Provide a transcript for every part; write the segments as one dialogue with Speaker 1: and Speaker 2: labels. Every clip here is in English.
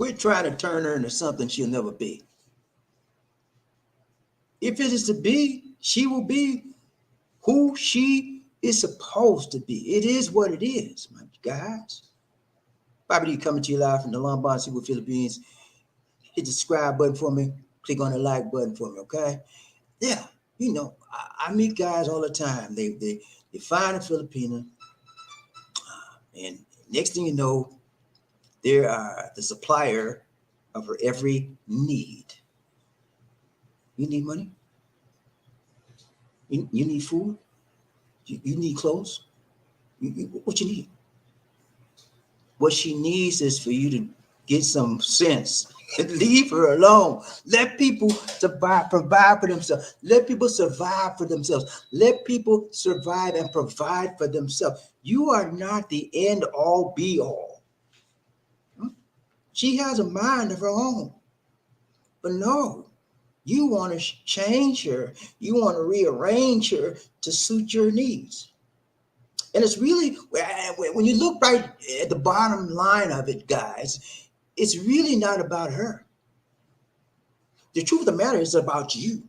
Speaker 1: Quit trying to turn her into something she'll never be. If it is to be, she will be who she is supposed to be. It is what it is, my guys. BobbieD coming to you live from the Lombard City, Philippines. Hit the subscribe button for me. Click on the like button for me, okay? Yeah, you know, I meet guys all the time. They find a Filipino, and next thing you know, they are the supplier of her every need. You need money? You need food? You need clothes? What you need? What she needs is for you to get some sense and leave her alone. Let people survive, provide for themselves. Let people survive for themselves. Let people survive and provide for themselves. You are not the end all be all. She has a mind of her own. But no, you want to change her. You want to rearrange her to suit your needs. And it's really, when you look right at the bottom line of it, guys, it's really not about her. The truth of the matter is about you.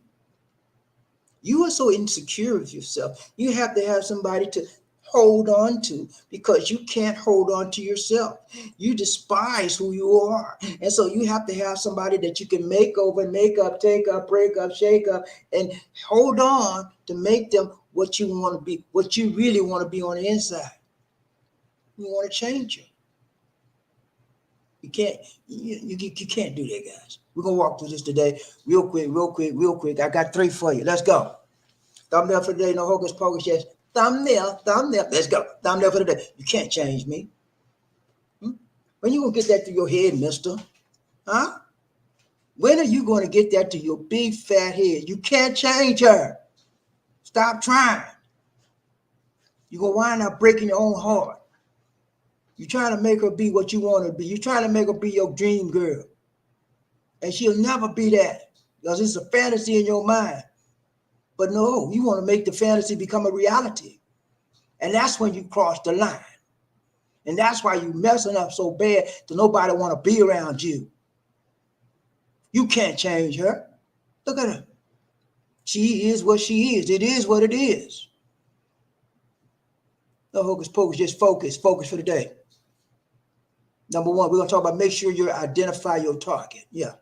Speaker 1: You are so insecure with yourself. You have to have somebody to hold on to because you can't hold on to yourself. You despise who you are. And so you have to have somebody that you can make over, make up, take up, break up, shake up, and hold on to make them what you want to be, what you really want to be on the inside. You want to change it. You can't, you can't do that, guys. We're gonna walk through this today real quick. I got 3 for you. Let's go. Thumbnail for today, no hocus pocus, yes. Thumbnail. Let's go. Thumbnail for today. You can't change me. When you gonna get that through your head, mister? Huh? When are you gonna get that to your big fat head? You can't change her. Stop trying. You're gonna wind up breaking your own heart. You're trying to make her be what you want her to be. You're trying to make her be your dream girl. And she'll never be that because it's a fantasy in your mind. But no, you want to make the fantasy become a reality. And that's when you cross the line. And that's why you're messing up so bad that nobody want to be around you. You can't change her. Look at her. She is what she is. It is what it is. No hocus pocus, just focus. Focus for the day. Number 1, we're going to talk about make sure you identify your target. Yeah.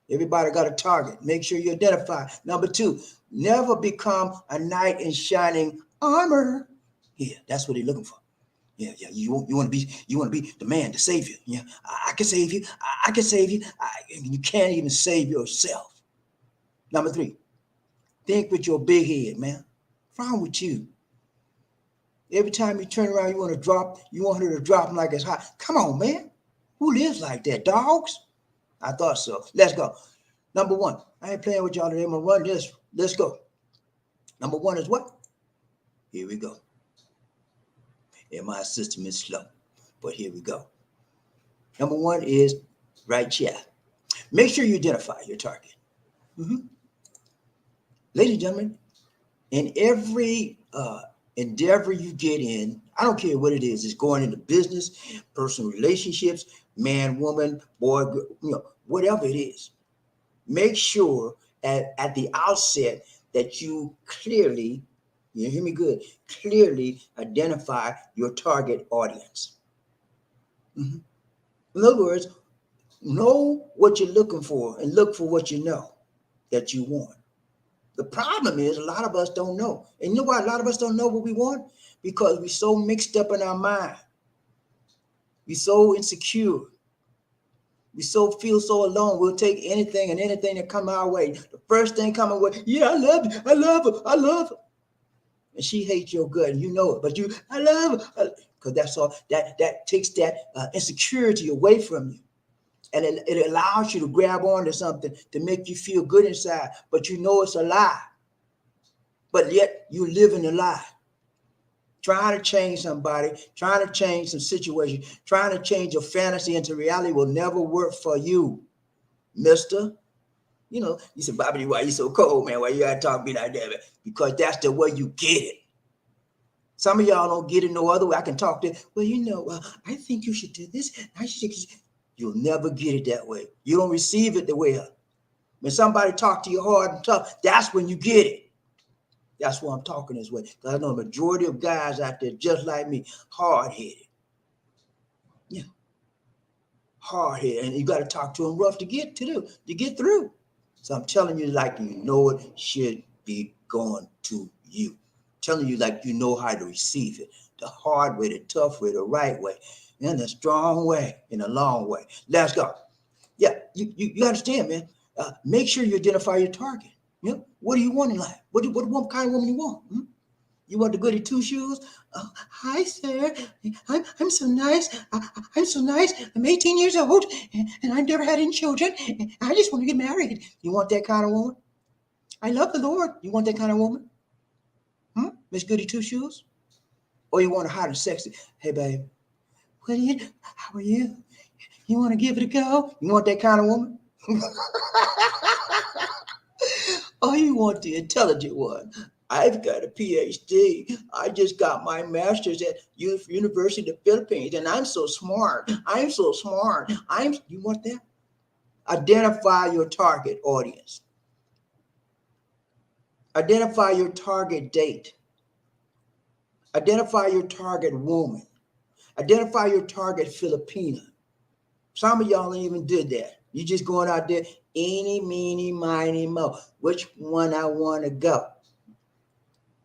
Speaker 1: Everybody got a target. Make sure you identify. Number 2, never become a knight in shining armor. Yeah, that's what they're looking for. Yeah. You want to be the man, the savior. Yeah, I can save you. I can save you. You can't even save yourself. Number 3, think with your big head, man. What's wrong with you? Every time you turn around, you want her to drop them like it's hot. Come on, man. Who lives like that? Dogs? I thought so. Let's go. Number 1. I ain't playing with y'all today. I'm going to run this. Let's go. Number 1 is what? Here we go. And my system is slow, but here we go. Number 1 is right here. Make sure you identify your target. Ladies and gentlemen, in every endeavor you get in, I don't care what it is. It's going into business, personal relationships, man, woman, boy, girl, whatever it is. Make sure at the outset that you clearly, you hear me good, clearly identify your target audience. In other words, know what you're looking for and look for what you know that you want. The problem is a lot of us don't know. And you know why a lot of us don't know what we want? Because we're so mixed up in our mind. We're so insecure. We feel so alone. We'll take anything and anything that come our way. The first thing coming with, yeah, I love you. I love her. And she hates your gut, and you know it. But I love her. Because that's all, that takes that insecurity away from you. And it allows you to grab onto something to make you feel good inside, but you know it's a lie. But yet you live in the lie. Trying to change somebody, trying to change some situation, trying to change your fantasy into reality will never work for you, mister. You know, you said, BobbieD, why you so cold, man? Why you gotta talk to me like that, man? Because that's the way you get it. Some of y'all don't get it no other way. I can talk to, well, I think you should do this. You'll never get it that way. You don't receive it the way when somebody talk to you hard and tough, that's when you get it. That's why I'm talking this way. Because I know the majority of guys out there just like me, hard-headed. Yeah. Hard-headed. And you got to talk to them rough to get through. So I'm telling you like you know it should be going to you. I'm telling you like you know how to receive it. The hard way, the tough way, the right way, and the strong way, and the long way. Let's go. Yeah, you understand, man. Make sure you identify your target. You know, what do you want in life? What kind of woman you want? You want the Goody Two Shoes? Oh, hi, sir. I'm so nice. I'm so nice. I'm 18 years old, and I've never had any children. I just want to get married. You want that kind of woman? I love the Lord. You want that kind of woman? Miss Goody Two Shoes? Or you want a hot and sexy? Hey, babe. How are you? You want to give it a go? You want that kind of woman? Oh, you want the intelligent one? I've got a PhD. I just got my master's at University of the Philippines, and I'm so smart. I'm so smart. You want that? Identify your target audience. Identify your target date. Identify your target woman. Identify your target Filipina. Some of y'all ain't even did that. You just going out there, eeny, meeny, miny, mo. Which one I want to go?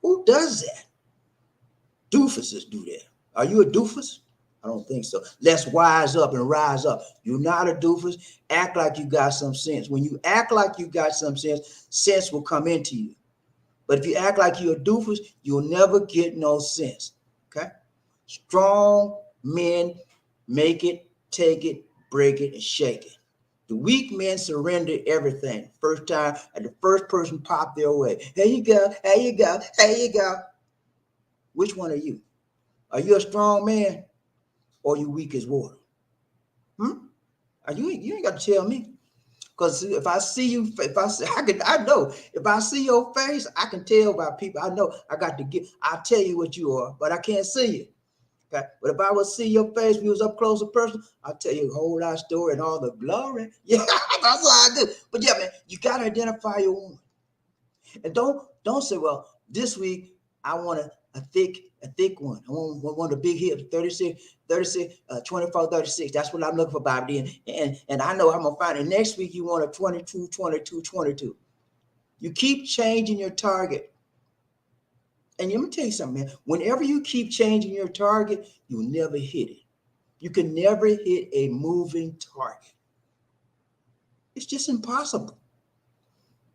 Speaker 1: Who does that? Doofuses do that. Are you a doofus? I don't think so. Let's wise up and rise up. You're not a doofus. Act like you got some sense. When you act like you got some sense, sense will come into you. But if you act like you're a doofus, you'll never get no sense. Okay? Strong men make it, take it, break it, and shake it. The weak men surrender everything. First time, and the first person popped their way. There you go, there you go, there you go. Which one are you? Are you a strong man or are you weak as water? You ain't got to tell me. Because if I see you, I know. If I see your face, I can tell by people. I know I'll tell you what you are, but I can't see you. Okay? But if I would see your face, if you was up close a person, I'll tell you a whole lot of story and all the glory. Yeah, that's what I do. But yeah, man, you got to identify your woman. And don't say, well, this week I want a thick one. I want one of the big hips, 36, 24, 36. That's what I'm looking for, BobbieD. And I know I'm going to find it. Next week you want a 22, 22, 22. You keep changing your target. And let me tell you something, man. Whenever you keep changing your target, you'll never hit it. You can never hit a moving target. It's just impossible.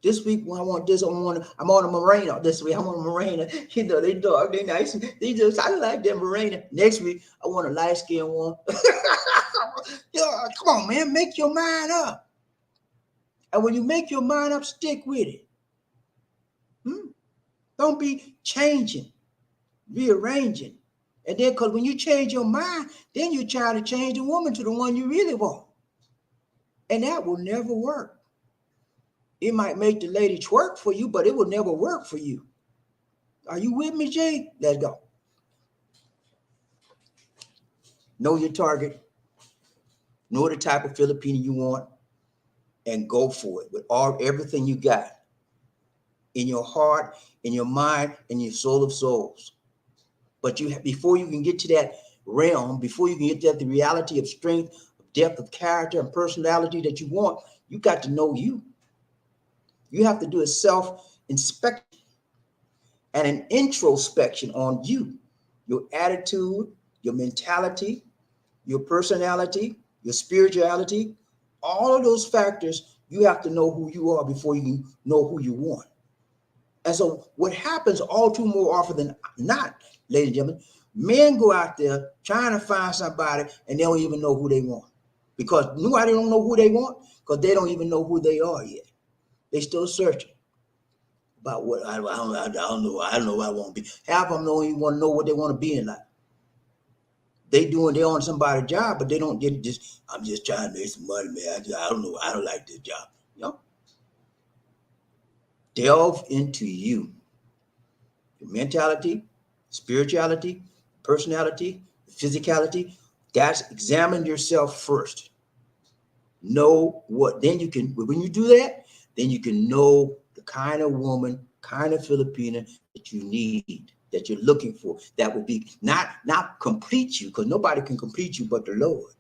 Speaker 1: This week, when I'm on a Marina this week. I'm on a Marina. You know, they dark, they nice. I like them Marina. Next week, I want a light-skinned one. Yeah, come on, man. Make your mind up. And when you make your mind up, stick with it. Don't be changing, rearranging. And then, because when you change your mind, then you're trying to change the woman to the one you really want. And that will never work. It might make the lady twerk for you, but it will never work for you. Are you with me, Jay? Let's go. Know your target. Know the type of Filipino you want, and go for it with everything you got in your heart, in your mind, in your soul of souls. But before you can get to that realm, before you can get to the reality of strength, of depth of character and personality that you want, you got to know you. You have to do a self-inspection and an introspection on you, your attitude, your mentality, your personality, your spirituality, all of those factors. You have to know who you are before you know who you want. And so what happens all too more often than not, ladies and gentlemen, men go out there trying to find somebody and they don't even know who they want. Because nobody don't know who they want, because they don't even know who they are yet. They still searching about what I don't know. I don't know what I want to be. Half of them don't even want to know what they want to be in life. They're on somebody's job, but I'm just trying to make some money, man. I don't know. I don't like this job. You know? Delve into you. Your mentality, spirituality, personality, physicality. Examine yourself first. Know what, then you can, when you do that, then you can know the kind of woman, kind of Filipina that you need, that you're looking for, that will be not complete you, because nobody can complete you but the Lord,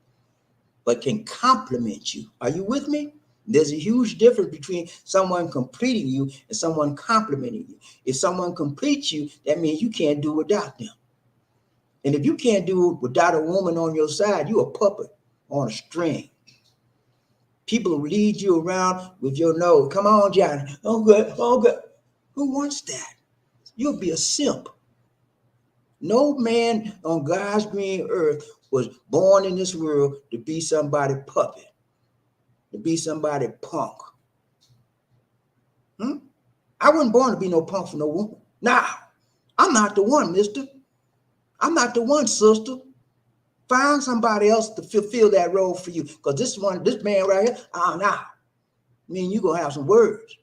Speaker 1: but can complement you. Are you with me? There's a huge difference between someone completing you and someone complimenting you. If someone completes you, that means you can't do without them. And if you can't do it without a woman on your side, you're a puppet on a string. People will lead you around with your nose. Come on, Johnny. Oh, good. Oh, good. Who wants that? You'll be a simp. No man on God's green earth was born in this world to be somebody puppet, to be somebody punk. I wasn't born to be no punk for no woman. Nah, I'm not the one, mister. I'm not the one, sister. Find somebody else to fulfill that role for you. Because this man right here, nah. I mean, you're going to have some words.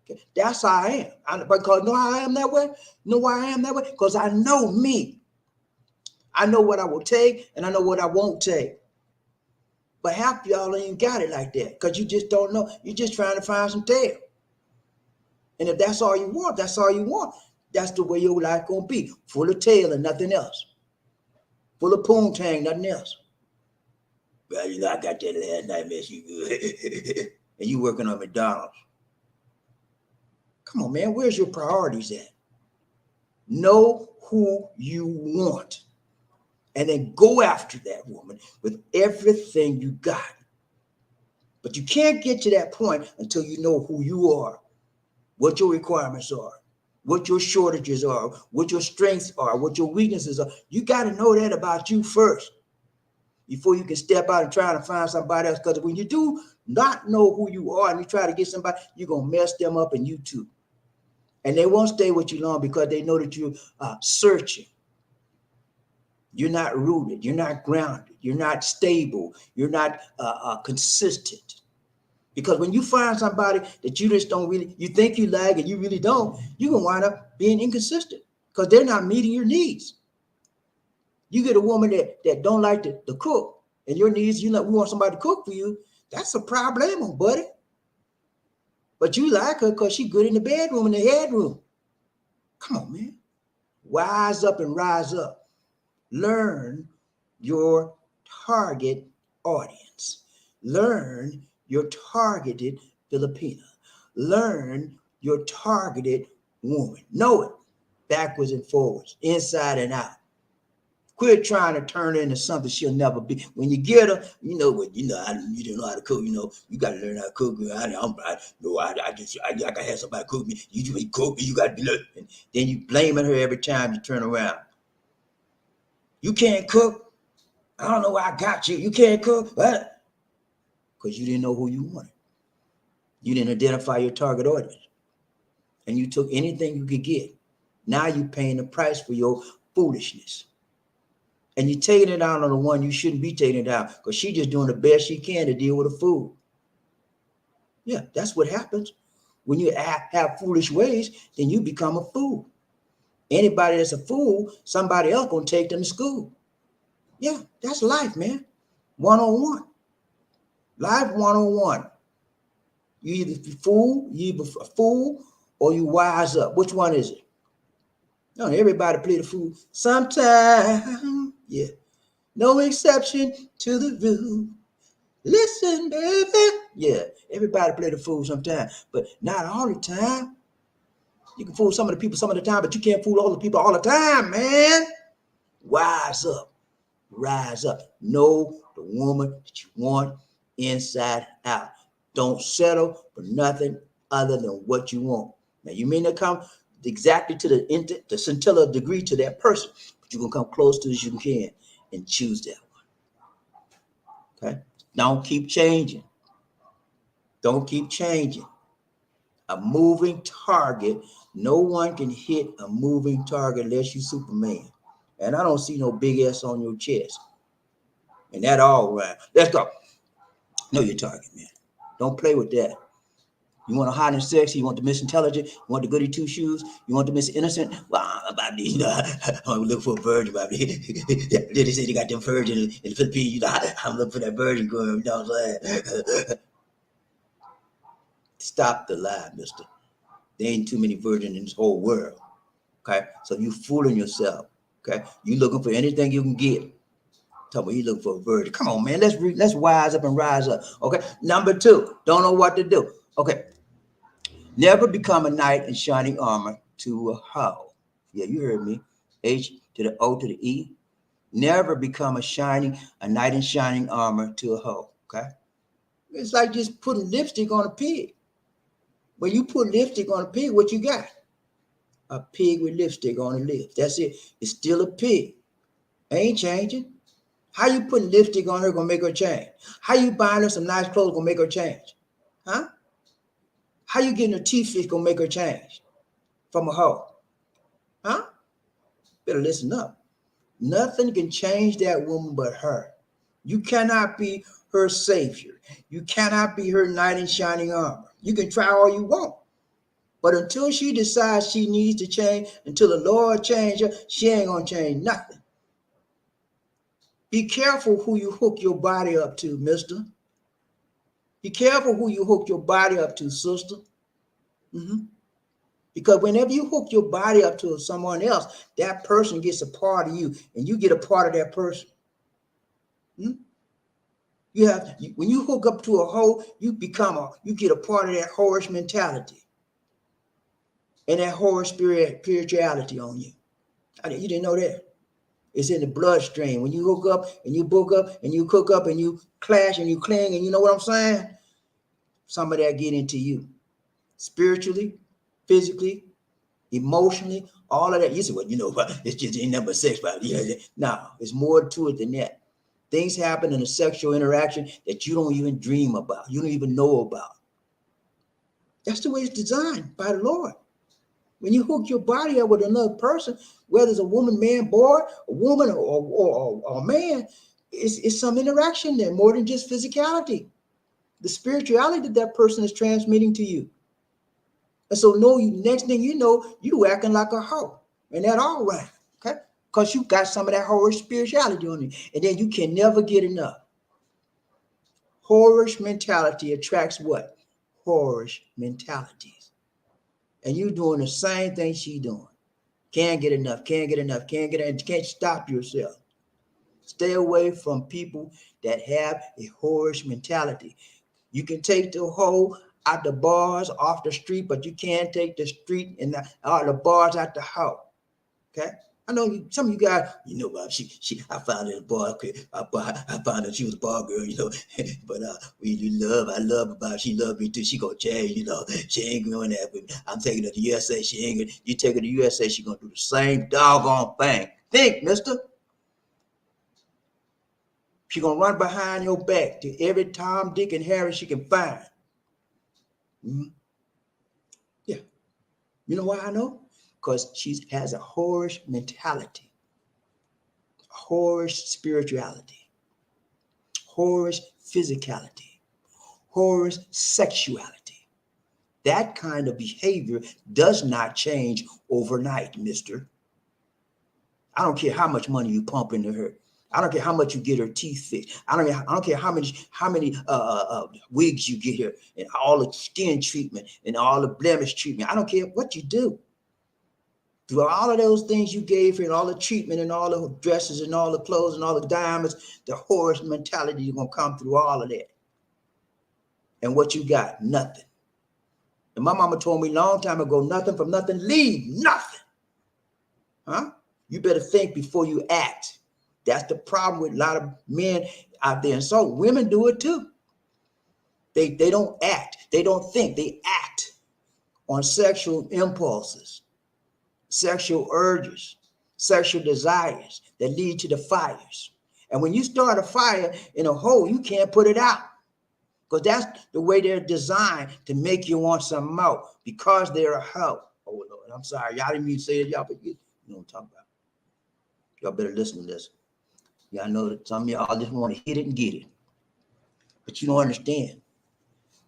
Speaker 1: Okay? That's how I am. Because know how I am that way? Know why I am that way? Because I know me. I know what I will take and I know what I won't take. But half y'all ain't got it like that because you just don't know. You're just trying to find some tail. And if that's all you want, that's all you want. That's the way your life going to be. Full of tail and nothing else. Full of poontang, nothing else. Well, you know, I got that last night, miss you good. And you working on McDonald's. Come on, man. Where's your priorities at? Know who you want. And then go after that woman with everything you got. But you can't get to that point until you know who you are, what your requirements are, what your shortages are, what your strengths are, what your weaknesses are. You got to know that about you first before you can step out and try to find somebody else. Because when you do not know who you are and you try to get somebody, you're going to mess them up and you too. And they won't stay with you long because they know that you're searching. You're not rooted. You're not grounded. You're not stable. You're not consistent. Because when you find somebody that you just don't really, you think you like and you really don't, you're going to wind up being inconsistent because they're not meeting your needs. You get a woman that don't like to cook and your needs, we want somebody to cook for you. That's a problem, buddy. But you like her because she's good in the bedroom, in the headroom. Come on, man. Wise up and rise up. Learn your target audience. Learn your targeted Filipina. Learn your targeted woman. Know it backwards and forwards, inside and out. Quit trying to turn her into something she'll never be. When you get her, you don't know how to cook. You got to learn how to cook. I gotta have somebody cook me. You cook me. You got to be like, and then you blaming her every time you turn around. You can't cook. I don't know why I got you. You can't cook. What? Because you didn't know who you wanted. You didn't identify your target audience. And you took anything you could get. Now you're paying the price for your foolishness. And you're taking it out on the one you shouldn't be taking it out because she's just doing the best she can to deal with a fool. Yeah, that's what happens. When you have foolish ways, then you become a fool. Anybody that's a fool, somebody else gonna take them to school. Yeah, that's life, man. 101. Life 101. You either a fool or you wise up. Which one is it? No, everybody play the fool sometime. Yeah. No exception to the rule. Listen, baby. Yeah, everybody play the fool sometime, but not all the time. You can fool some of the people some of the time, but you can't fool all the people all the time, man. Wise up. Rise up. Know the woman that you want inside out. Don't settle for nothing other than what you want. Now, you may not come exactly to the scintilla degree to that person, but you're going to come close to as you can and choose that one. Okay? Don't keep changing. Don't keep changing. A moving target, no one can hit a moving target unless you're Superman. And I don't see no big S on your chest. And that all right. Let's go. Know your target, man. Don't play with that. You want a hot and sexy, you want the Miss Intelligent, you want the Goody Two Shoes, you want the Miss Innocent. Well, BobbieD, you know, I'm looking for a virgin, BobbieD. They say they got them virgin in the Philippines, you know, I'm looking for that virgin girl, you know what I'm saying? Stop the lie, mister. There ain't too many virgins in this whole world. Okay, so you fooling yourself. Okay, you looking for anything you can get. Tell me you looking for a virgin. Come on, man. Let's wise up and rise up. Okay. Number two, don't know what to do. Okay. Never become a knight in shining armor to a hoe. Yeah, you heard me. H to the O to the E. Never become a knight in shining armor to a hoe. Okay. It's like just putting lipstick on a pig. When you put lipstick on a pig, what you got? A pig with lipstick on the lips. That's it. It's still a pig. Ain't changing. How you putting lipstick on her gonna make her change? How you buying her some nice clothes gonna make her change? Huh? How you getting her teeth fixed gonna make her change from a hoe? Huh? Better listen up. Nothing can change that woman but her. You cannot be her savior. You cannot be her knight in shining armor. You can try all you want. But until she decides she needs to change, until the Lord change her, she ain't gonna change nothing. Be careful who you hook your body up to, mister. Be careful who you hook your body up to, sister. Mm-hmm. Because whenever you hook your body up to someone else, that person gets a part of you, and you get a part of that person. Hmm? When you hook up to a hoe, you get a part of that whorish mentality and that whorish spirituality on you. You didn't know that. It's in the bloodstream. When you hook up and you book up and you cook up and you clash and you cling, and you know what I'm saying? Some of that get into you. Spiritually, physically, emotionally, all of that. You say, well, you know, it's just ain't number six, but yeah. No, it's more to it than that. Things happen in a sexual interaction that you don't even dream about. You don't even know about. That's the way it's designed by the Lord. When you hook your body up with another person, whether it's a woman, man, boy, a woman, or a man, it's some interaction there, more than just physicality. The spirituality that person is transmitting to you. And so next thing you know, you acting like a hoe. And that all right, okay? Because you got some of that whorish spirituality on you. And then you can never get enough. Whorish mentality attracts what? Whorish mentalities. And you doing the same thing she doing. Can't get enough, can't get enough, can't stop yourself. Stay away from people that have a whorish mentality. You can take the hoe out the bars off the street, but you can't take the street and the bars out the hoe. Okay? I know some of you guys, you know, I found her in a bar. Okay, I found her, she was a bar girl, you know. But I love her about, she loved me too. She gonna change, you know. She ain't going that with me. I'm taking her to USA. She ain't gonna, you take her to USA, she gonna do the same doggone thing. Think, mister. She gonna run behind your back to every Tom, Dick, and Harry she can find. Mm-hmm. Yeah. You know why I know? Because she has a whorish mentality, whorish spirituality, whorish physicality, whorish sexuality. That kind of behavior does not change overnight, mister. I don't care how much money you pump into her. I don't care how much you get her teeth fixed. I don't care how many wigs you get her, and all the skin treatment and all the blemish treatment. I don't care what you do. Through all of those things you gave her, and all the treatment and all the dresses and all the clothes and all the diamonds, the whorish mentality is gonna come through all of that. And what you got? Nothing. And my mama told me a long time ago, nothing from nothing, leave nothing. Huh? You better think before you act. That's the problem with a lot of men out there. And so women do it too. They don't act. They don't think. They act on sexual impulses, sexual urges, sexual desires that lead to the fires. And when you start a fire in a hole, you can't put it out. Because that's the way they're designed, to make you want some more, because they're a hoe. Oh, Lord, I'm sorry. Y'all didn't mean to say it, y'all, but you know what I'm talking about. Y'all better listen to this. Y'all know that some of y'all just want to hit it and get it. But you don't understand.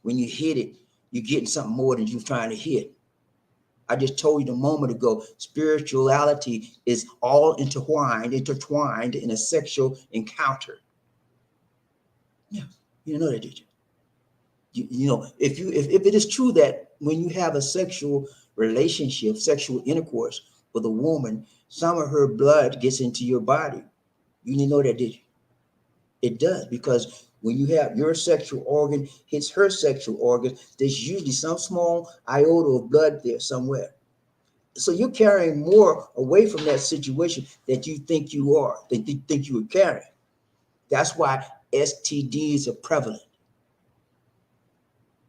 Speaker 1: When you hit it, you're getting something more than you're trying to hit. I just told you a moment ago, spirituality is all intertwined in a sexual encounter. Yeah, you know that, did you? You know, if it is true that when you have a sexual relationship, sexual intercourse with a woman, some of her blood gets into your body. You didn't know that, did you? It does, because when you have your sexual organ hits her sexual organ, there's usually some small iota of blood there somewhere. So you're carrying more away from that situation that you think you are, that you think you were carrying. That's why STDs are prevalent.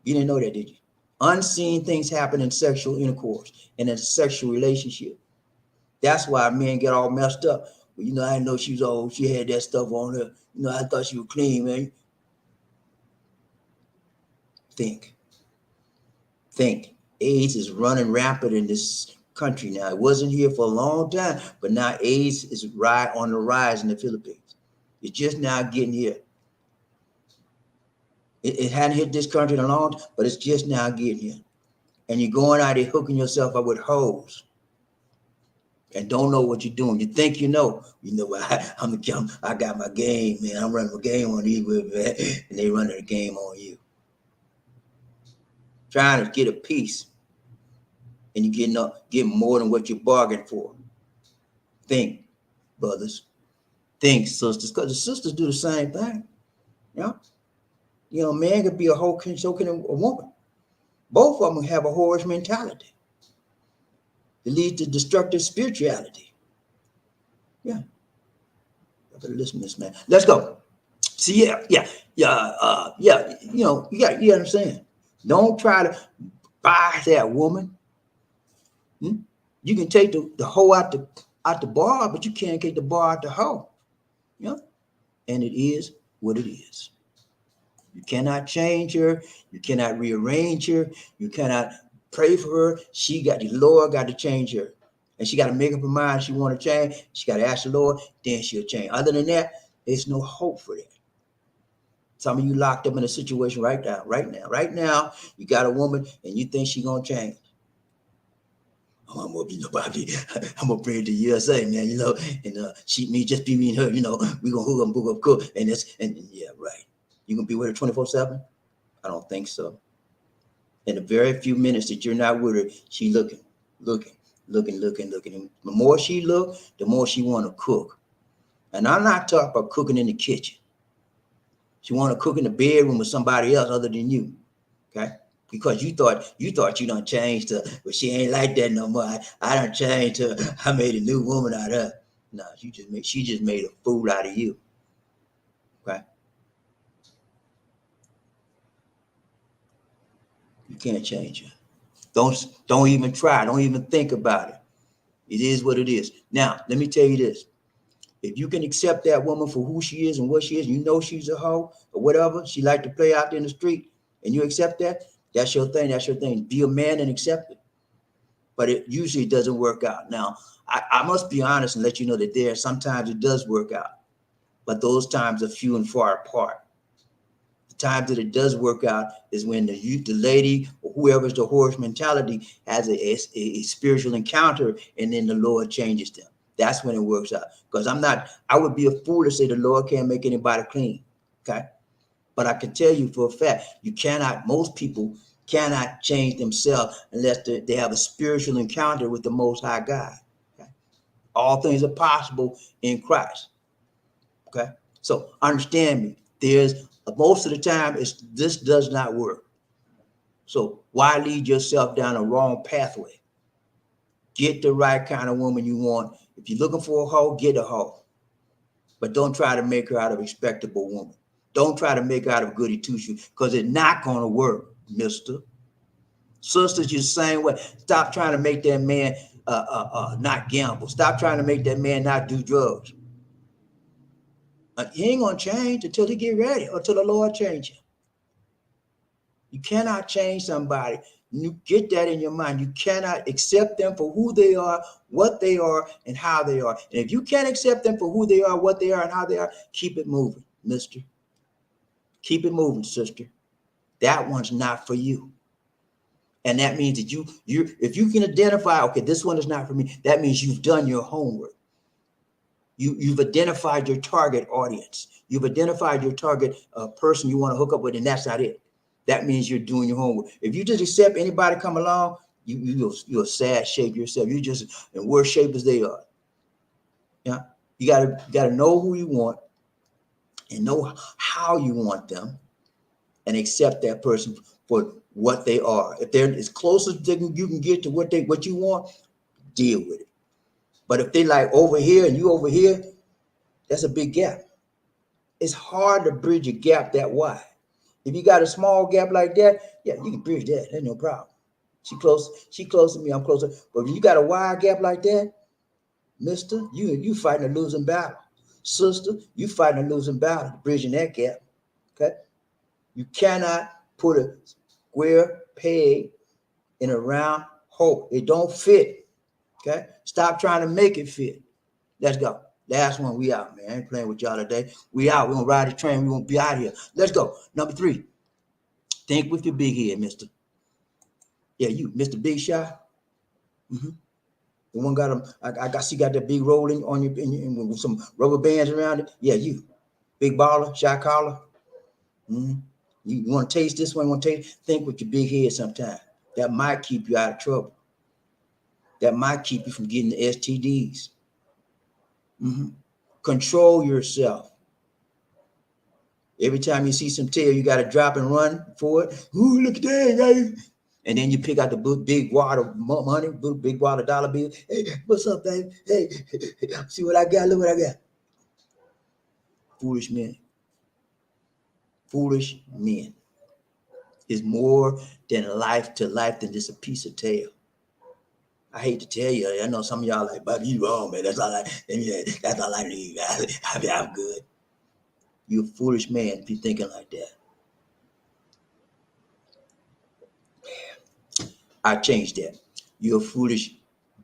Speaker 1: You didn't know that, did you? Unseen things happen in sexual intercourse and in a sexual relationship. That's why men get all messed up. Well, you know, I didn't know she was old. She had that stuff on her. You know, I thought she was clean, man. Think. AIDS is running rampant in this country now. It wasn't here for a long time, but now AIDS is on the rise in the Philippines. It's just now getting here. It hadn't hit this country in a long time, but it's just now getting here. And you're going out there hooking yourself up with hoes and don't know what you're doing. You think you know. You know, I got my game, man. I'm running my game on these women, man, and they running the game on you. Trying to get a piece, and you get more than what you bargained for. Think, brothers. Think, sisters, because the sisters do the same thing. Yeah. You know, man could be a hoe, so can a woman. Both of them have a whorish mentality. It leads to destructive spirituality. Yeah. I better listen to this, man. Let's go. See, yeah. You know, you understand. Don't try to buy that woman. You can take the hoe out the bar, but you can't take the bar out the hoe. Yeah. And it is what it is. You cannot change her. You cannot rearrange her. You cannot pray for her. The Lord got to change her. And she got to make up her mind she want to change. She got to ask the Lord, then she'll change. Other than that, there's no hope for that. Some of you locked up in a situation right now, you got a woman and you think she going to change. I'm gonna be nobody. I'm gonna bring it to USA, man. You know, and just be me and her. You know, we gonna hook up, cook, and yeah, right. You gonna be with her 24/7? I don't think so. In the very few minutes that you're not with her, she looking. And the more she look, the more she want to cook. And I'm not talking about cooking in the kitchen. She want to cook in the bedroom with somebody else other than you. Okay? Because you thought you done changed her, but she ain't like that no more. I done changed her. I made a new woman out of her. No, she just made a fool out of you. Okay? You can't change her. Don't even try. Don't even think about it. It is what it is. Now, let me tell you this. If you can accept that woman for who she is and what she is, you know she's a hoe or whatever, she like to play out there in the street, and you accept that, that's your thing. That's your thing. Be a man and accept it. But it usually doesn't work out. Now, I must be honest and let you know that sometimes it does work out, but those times are few and far apart. The times that it does work out is when the lady or whoever's the horse mentality has a spiritual encounter, and then the Lord changes them. That's when it works out. Because I would be a fool to say the Lord can't make anybody clean. Okay. But I can tell you for a fact, most people cannot change themselves unless they have a spiritual encounter with the Most High God. Okay? All things are possible in Christ. Okay. So understand me. Most of the time, this does not work. So why lead yourself down a wrong pathway? Get the right kind of woman you want. If you're looking for a hoe, get a hoe. But don't try to make her out of a respectable woman. Don't try to make her out of Goody Two Shoes, because it's not going to work, mister. Sisters, you're the same way. Stop trying to make that man not gamble. Stop trying to make that man not do drugs. He ain't going to change until he get ready or until the Lord change him. You cannot change somebody. You get that in your mind. You cannot accept them for who they are, what they are, and how they are. And if you can't accept them for who they are, what they are, and how they are, keep it moving, mister. Keep it moving, sister. That one's not for you. And that means that you if you can identify, okay, this one is not for me, that means you've done your homework. You've identified your target audience. You've identified your target person you want to hook up with, and that's not it. That means you're doing your homework. If you just accept anybody come along, you're a sad shape yourself. You're just in worse shape as they are. Yeah, you gotta know who you want and know how you want them, and accept that person for what they are. If they're as close as you can get to what you want, deal with it. But if they like over here and you over here, that's a big gap. It's hard to bridge a gap that wide. If you got a small gap like that, yeah, you can bridge that. There's no problem. She close to me, I'm closer. But if you got a wide gap like that, mister, you fighting a losing battle. Sister, you fighting a losing battle, bridging that gap. Okay? You cannot put a square peg in a round hole. It don't fit. Okay? Stop trying to make it fit. Let's go. Last one, we out, man. I ain't playing with y'all today. We out. We're gonna ride the train. We're gonna be out here. Let's go. Number 3. Think with your big head, mister. Yeah, you, Mr. Big Shot. Mm-hmm. The one got him. I got see got that big rolling on your with some rubber bands around it. Yeah, you. Big baller, shot caller. Mm-hmm. You want to taste this one? Want to taste? Think with your big head sometime. That might keep you out of trouble. That might keep you from getting the STDs. Mm-hmm. Control yourself. Every time you see some tail, you got to drop and run for it. Ooh, look at that, guys. And then you pick out the big wad of money, big wad of dollar bills. Hey, what's up, baby? Hey, see what I got? Look what I got. Foolish men. Foolish men is more than life to life than just a piece of tail. I hate to tell you, I know some of y'all like, Bobby, you wrong, man. That's all I need. I'm good. You're a foolish man if you're thinking like that. I changed that. You're a foolish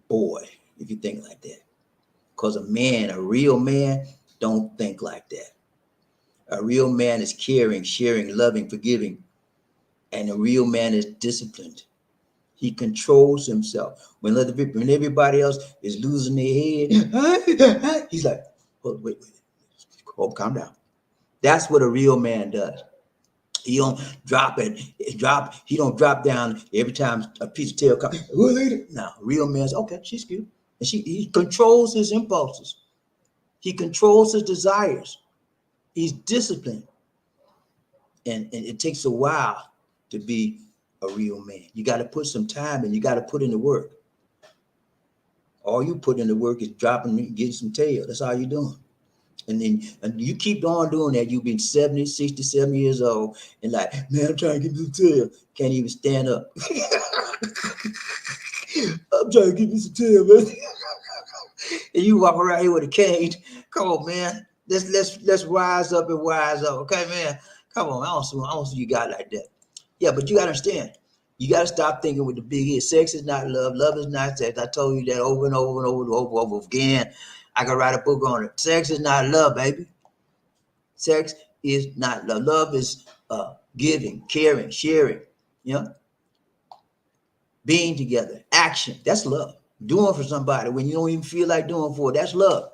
Speaker 1: boy if you think like that. Because a real man, don't think like that. A real man is caring, sharing, loving, forgiving. And a real man is disciplined. He controls himself. When everybody else is losing their head, he's like, oh, wait. Oh, calm down. That's what a real man does. He don't drop it. He don't drop down every time a piece of tail comes. No, real man's okay. She's cute, and he controls his impulses. He controls his desires. He's disciplined, and it takes a while to be a real man. You got to put some time in. You got to put in the work. All you put in the work is dropping, getting some tail. That's all you're doing. And then you keep on doing that. You've been 70, 60, 70 years old. And like, man, I'm trying to get some tail. Can't even stand up. I'm trying to get me some tail, man. And you walk around here with a cane. Come on, man. Let's rise up and wise up. Okay, man. Come on. I don't see you got like that. Yeah, but you got to understand. You got to stop thinking with the big head. Sex is not love. Love is not sex. I told you that over and over and over and over again. I could write a book on it. Sex is not love, baby. Sex is not love. Love is giving, caring, sharing, being together, action. That's love. Doing for somebody when you don't even feel like doing for it. That's love.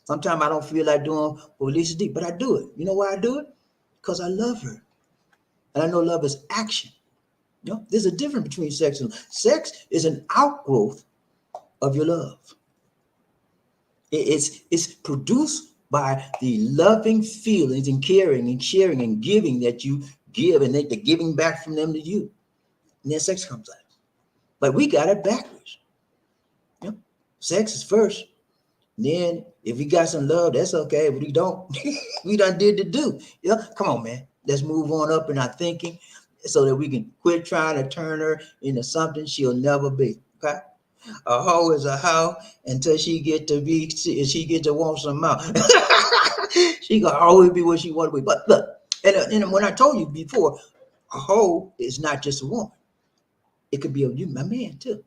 Speaker 1: Sometimes I don't feel like doing for Lisa D, but I do it. You know why I do it? Because I love her. And I know love is action. There's a difference between sex and sex is an outgrowth of your love. It's produced by the loving feelings and caring and sharing and giving that you give, and the giving back from them to you. And then sex comes out. But we got it backwards. Sex is first. Then if we got some love, that's okay. If we don't, we done did the do. Come on, man. Let's move on up in our thinking so that we can quit trying to turn her into something she'll never be. Okay? A hoe is a hoe until she get to want some more. She gonna always be what she want to be. But look, and when I told you before, a hoe is not just a woman. It could be a man too.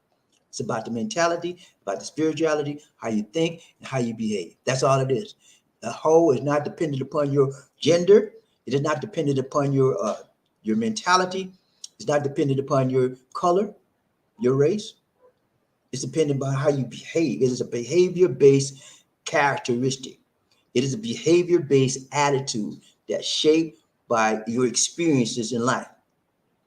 Speaker 1: It's about the mentality, about the spirituality, how you think, and how you behave. That's all it is. A hoe is not dependent upon your gender. It is not dependent upon your mentality. It's not dependent upon your color, your race. It's dependent upon how you behave. It is a behavior-based characteristic. It is a behavior-based attitude that's shaped by your experiences in life.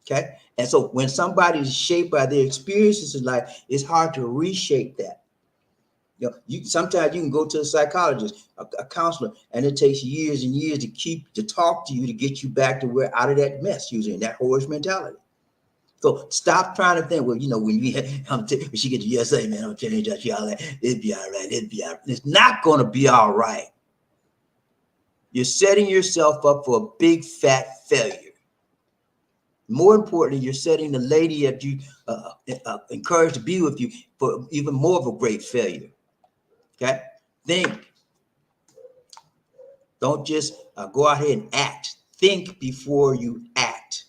Speaker 1: Okay. And so when somebody is shaped by their experiences in life, it's hard to reshape that. Sometimes you can go to a psychologist, a counselor, and it takes years and years to talk to you to get you back to where out of that mess, using that horse mentality. So stop trying to think, well, when when she get to USA, man, I'm telling you, it'll be all right. It'll be all right. It's not going to be all right. You're setting yourself up for a big fat failure. More importantly, you're setting the lady that you encourage to be with you for even more of a great failure. Okay? Think. Don't just go out here and act. Think before you act.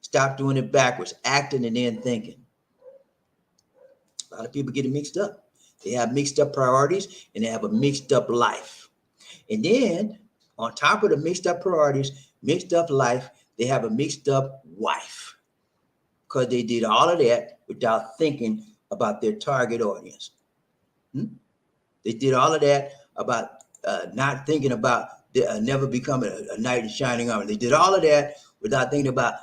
Speaker 1: Stop doing it backwards, acting and then thinking. A lot of people get it mixed up. They have mixed up priorities and they have a mixed up life. And then on top of the mixed up priorities, mixed up life, they have a mixed up wife, because they did all of that without thinking about their target audience. They did all of that about not thinking about never becoming a knight in shining armor. They did all of that without thinking about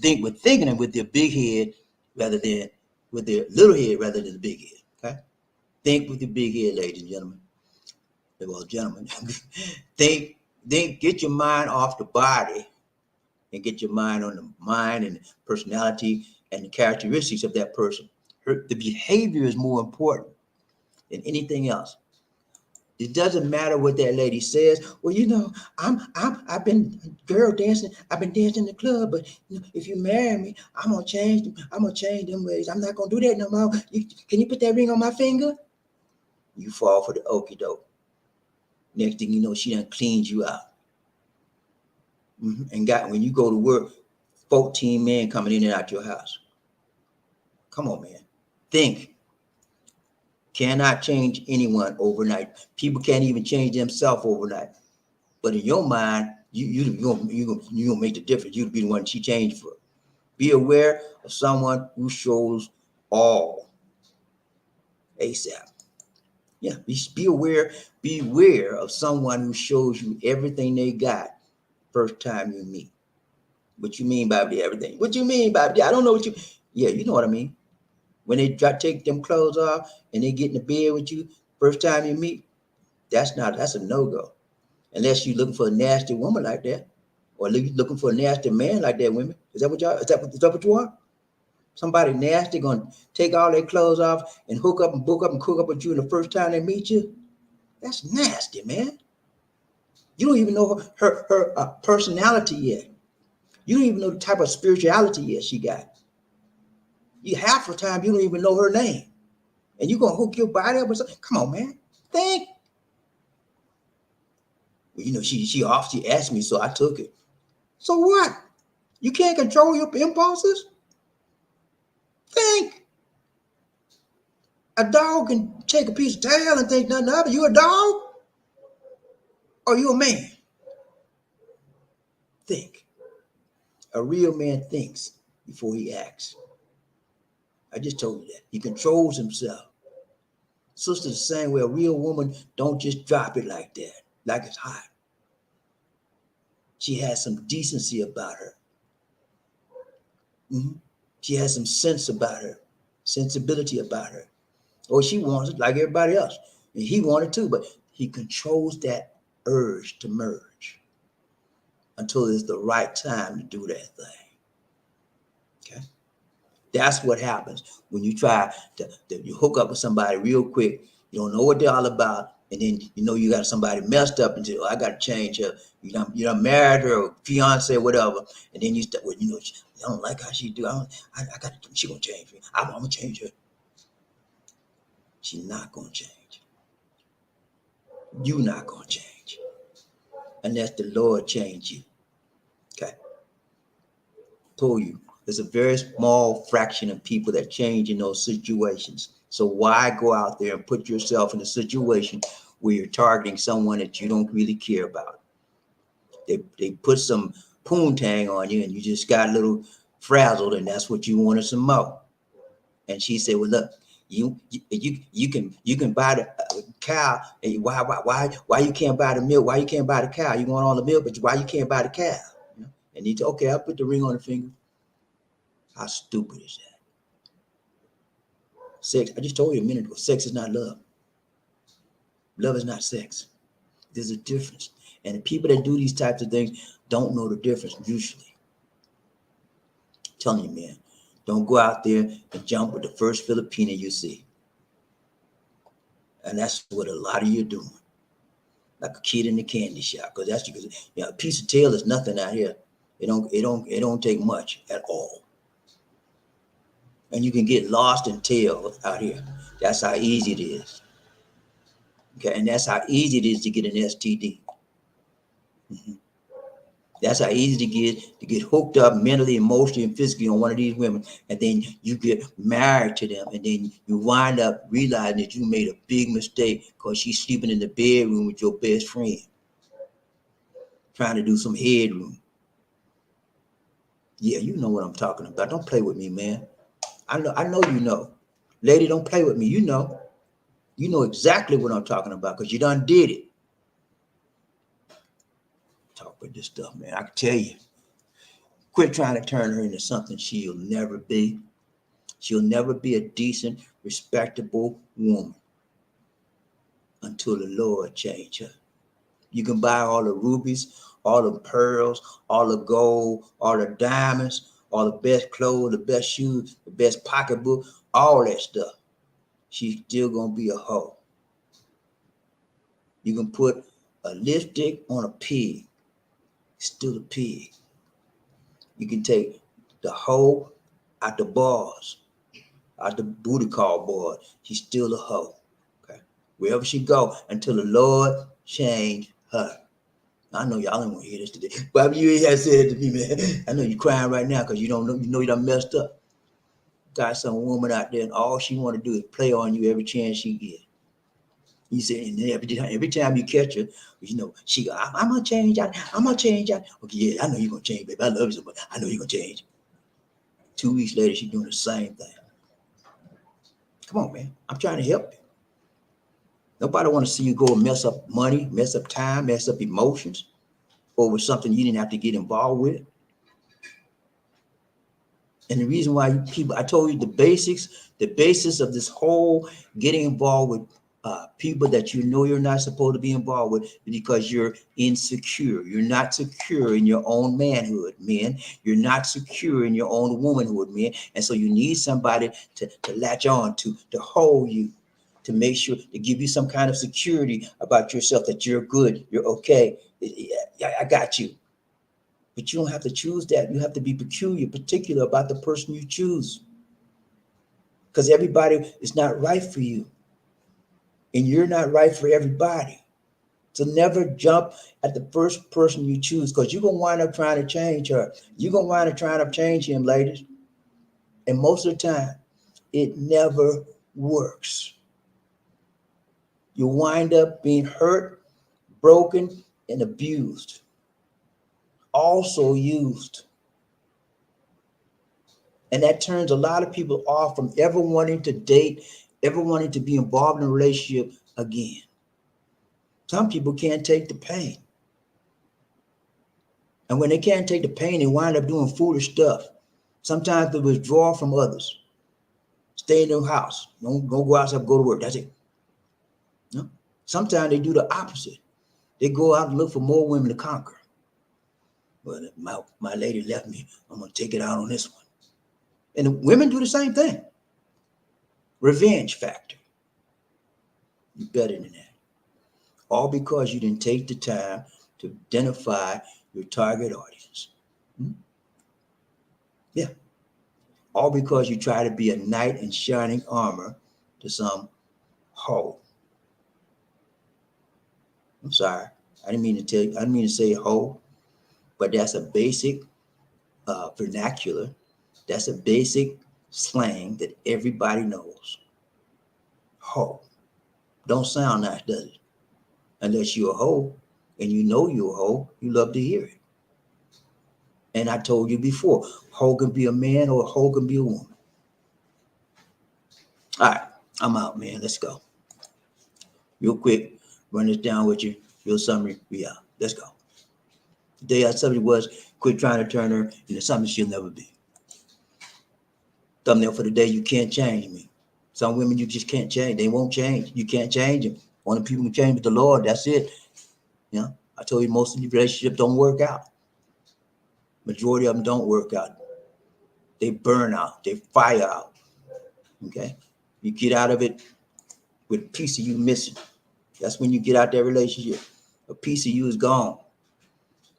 Speaker 1: thinking with their big head rather than with their little head rather than the big head. Okay, think with the big head, ladies and gentlemen. Well, gentlemen, think. Get your mind off the body and get your mind on the mind and the personality and the characteristics of that person. The behavior is more important than anything else. It doesn't matter what that lady says. Well, I've been girl dancing. I've been dancing in the club, but if you marry me, I'm gonna change them. I'm gonna change them ways. I'm not gonna do that no more. Can you put that ring on my finger? You fall for the okie doke. Next thing you know, she done cleaned you out. And when you go to work, 14 men coming in and out your house. Come on, man. Think. Cannot change anyone overnight. People can't even change themselves overnight. But in your mind, you gonna make the difference. You'll be the one she changed for. Be aware of someone who shows all ASAP. Yeah, beware of someone who shows you everything they got first time you meet. What you mean by everything? What you mean by I don't know what you. Yeah, you know what I mean. When they take them clothes off and they get in the bed with you first time you meet, that's a no-go. Unless you're looking for a nasty woman like that, or looking for a nasty man like that. Women, is that what you are? Somebody nasty gonna take all their clothes off and hook up and book up and cook up with you the first time they meet you? That's nasty, man. You don't even know her personality yet. You don't even know the type of spirituality yet she got. Half the time you don't even know her name, and you're gonna hook your body up with something. Come on, man. Think. Well, she asked me, so I took it. So what? You can't control your impulses? Think. A dog can take a piece of tail and think nothing of it. You a dog? Or you a man? Think. A real man thinks before he acts. I just told you that. He controls himself. Sister, the same way. A real woman don't just drop it like that, like it's hot. She has some decency about her. She has some sense about her, sensibility about her. Or she wants it like everybody else. And he wanted to, but he controls that urge to merge until it's the right time to do that thing. Okay? That's what happens when you try to you hook up with somebody real quick. You don't know what they're all about, and then you got somebody messed up and say, "Oh, I got to change her." You done married her or fiance or whatever, and then you start, I don't like how she do. She gonna change me. I'm gonna change her. She's not gonna change. You're not gonna change unless the Lord change you. Okay. Told you. There's a very small fraction of people that change in those situations. So why go out there and put yourself in a situation where you're targeting someone that you don't really care about? They put some poontang on you, and you just got a little frazzled, and that's what you wanted some more. And she said, "Well, look, you can buy the cow. And why you can't buy the milk? Why you can't buy the cow? You want all the milk, but why you can't buy the cow?" You know? And he said, "Okay, I'll put the ring on the finger." How stupid is that? Sex. I just told you a minute ago. Sex is not love. Love is not sex. There's a difference. And the people that do these types of things don't know the difference usually. I'm telling you, man, don't go out there and jump with the first Filipina you see. And that's what a lot of you are doing. Like a kid in the candy shop. Because that's because a piece of tail is nothing out here. It don't take much at all. And you can get lost in tail out here. That's how easy it is. Okay, and that's how easy it is to get an STD. Mm-hmm. That's how easy to get hooked up mentally, emotionally, and physically on one of these women, and then you get married to them, and then you wind up realizing that you made a big mistake because she's sleeping in the bedroom with your best friend, trying to do some headroom. Yeah, you know what I'm talking about. Don't play with me, man. I know you know. Lady, don't play with me. You know exactly what I'm talking about because you done did it. Talk about this stuff, man. I can tell you. Quit trying to turn her into something she'll never be. She'll never be a decent, respectable woman until the Lord change her. You can buy all the rubies, all the pearls, all the gold, all the diamonds, all the best clothes, the best shoes, the best pocketbook, all that stuff. She's still gonna be a hoe. You can put a lipstick on a pig, still a pig. You can take the hoe out the bars, out the booty call board. She's still a hoe. Okay. Wherever she go until the Lord change her. I know y'all don't want to hear this today. Bobby, you ain't had said it to me, man. I know you're crying right now because you don't know you done messed up. Got some woman out there and all she want to do is play on you every chance she get. You say, and then every time you catch her, she go, I'm gonna change. I'm gonna change. Okay, yeah, I know you're gonna change, baby. I love you so much. I know you're gonna change. 2 weeks later, she's doing the same thing. Come on, man. I'm trying to help you. Nobody want to see you go and mess up money, mess up time, mess up emotions over something you didn't have to get involved with. And the reason why I told you the basis of this whole getting involved with people that you know you're not supposed to be involved with because you're insecure. You're not secure in your own manhood, men. You're not secure in your own womanhood, men. And so you need somebody to latch on to hold you, to make sure, to give you some kind of security about yourself that you're good, you're okay. I got you. But you don't have to choose that. You have to be particular about the person you choose. Because everybody is not right for you. And you're not right for everybody. So never jump at the first person you choose because you're going to wind up trying to change her. You're going to wind up trying to change him, ladies. And most of the time, it never works. You wind up being hurt, broken, and abused. Also used. And that turns a lot of people off from ever wanting to date, ever wanting to be involved in a relationship again. Some people can't take the pain. And when they can't take the pain, they wind up doing foolish stuff. Sometimes they withdraw from others. Stay in their house. Don't go outside, go to work. That's it. No? Sometimes they do the opposite. They go out and look for more women to conquer. Well, my lady left me. I'm going to take it out on this one. And the women do the same thing. Revenge factor. You're better than that. All because you didn't take the time to identify your target audience. Yeah. All because you try to be a knight in shining armor to some hoe. I'm sorry. I didn't mean to say hoe, but that's a basic vernacular. That's a basic slang that everybody knows. Hoe. Don't sound nice, does it? Unless you're a hoe and you know you're a hoe, you love to hear it. And I told you before, hoe can be a man or a hoe can be a woman. All right, I'm out, man. Let's go. Real quick, run this down with you. Real summary. We out. Let's go. Today our subject was quit trying to turn her into something she'll never be. Thumbnail for the day, you can't change me. Some women you just can't change. They won't change. You can't change them. Only people who change with the Lord, that's it. You know, I told you most of the relationships don't work out. Majority of them don't work out. They burn out. They fire out. Okay? You get out of it with a piece of you missing. That's when you get out that relationship. A piece of you is gone.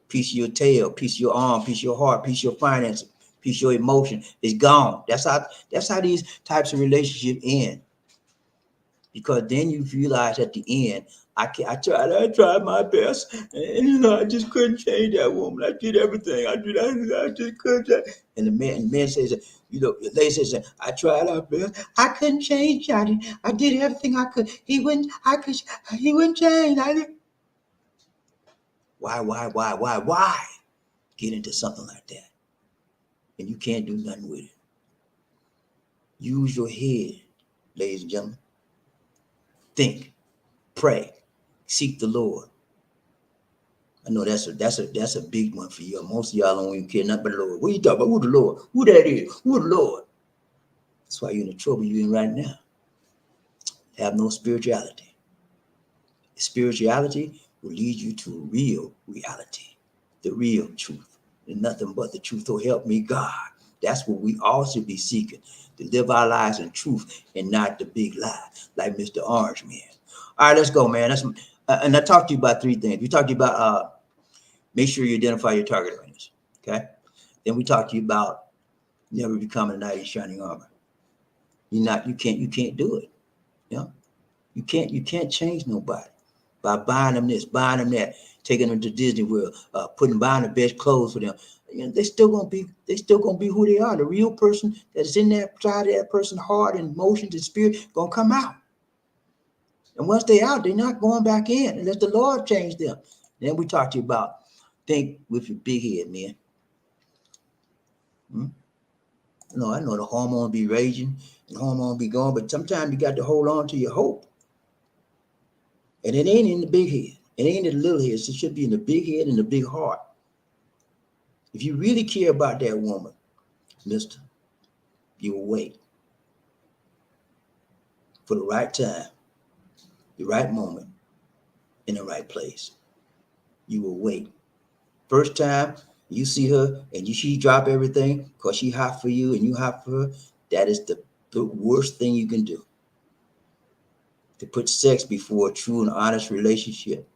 Speaker 1: Piece of your tail, piece of your arm, piece of your heart, piece of your finances, piece of your emotion is gone. That's how these types of relationships end. Because then you realize at the end, I tried my best, and I just couldn't change that woman. I did everything. I just couldn't change. And the man says, the lady says, I tried our best. I couldn't change. I did everything I could. He wouldn't change. Why get into something like that? And you can't do nothing with it. Use your head, ladies and gentlemen. Think, pray, seek the Lord. I know that's a big one for you. Most of y'all don't even care nothing but the Lord. What you talking about? Who the Lord? Who that is? Who the Lord? That's why you're in the trouble you're in right now. Have no spirituality. Spirituality will lead you to a real reality, the real truth, and nothing but the truth. So help me God. That's what we all should be seeking, to live our lives in truth and not the big lie, like Mr. Orange Man. All right, let's go, man. And I talked to you about three things. We talked to you about make sure you identify your target audience. Okay. Then we talked to you about never becoming a knight in shining armor. You can't do it. You know, you can't change nobody by buying them this, buying them that, taking them to Disney World, buying the best clothes for them. They still gonna be who they are. The real person that's in that side of that person's heart and emotions and spirit gonna come out. And once they out, they're not going back in unless the Lord change them. Then we talked to you about think with your big head, man. I know the hormone be raging and hormone be going, but sometimes you got to hold on to your hope. And it ain't in the big head. It ain't in the little head. It should be in the big head and the big heart. If you really care about that woman, mister, you will wait for the right time, the right moment, in the right place. You will wait. First time you see her and she drop everything because she hot for you and you hot for her, that is the worst thing you can do. To put sex before a true and honest relationship.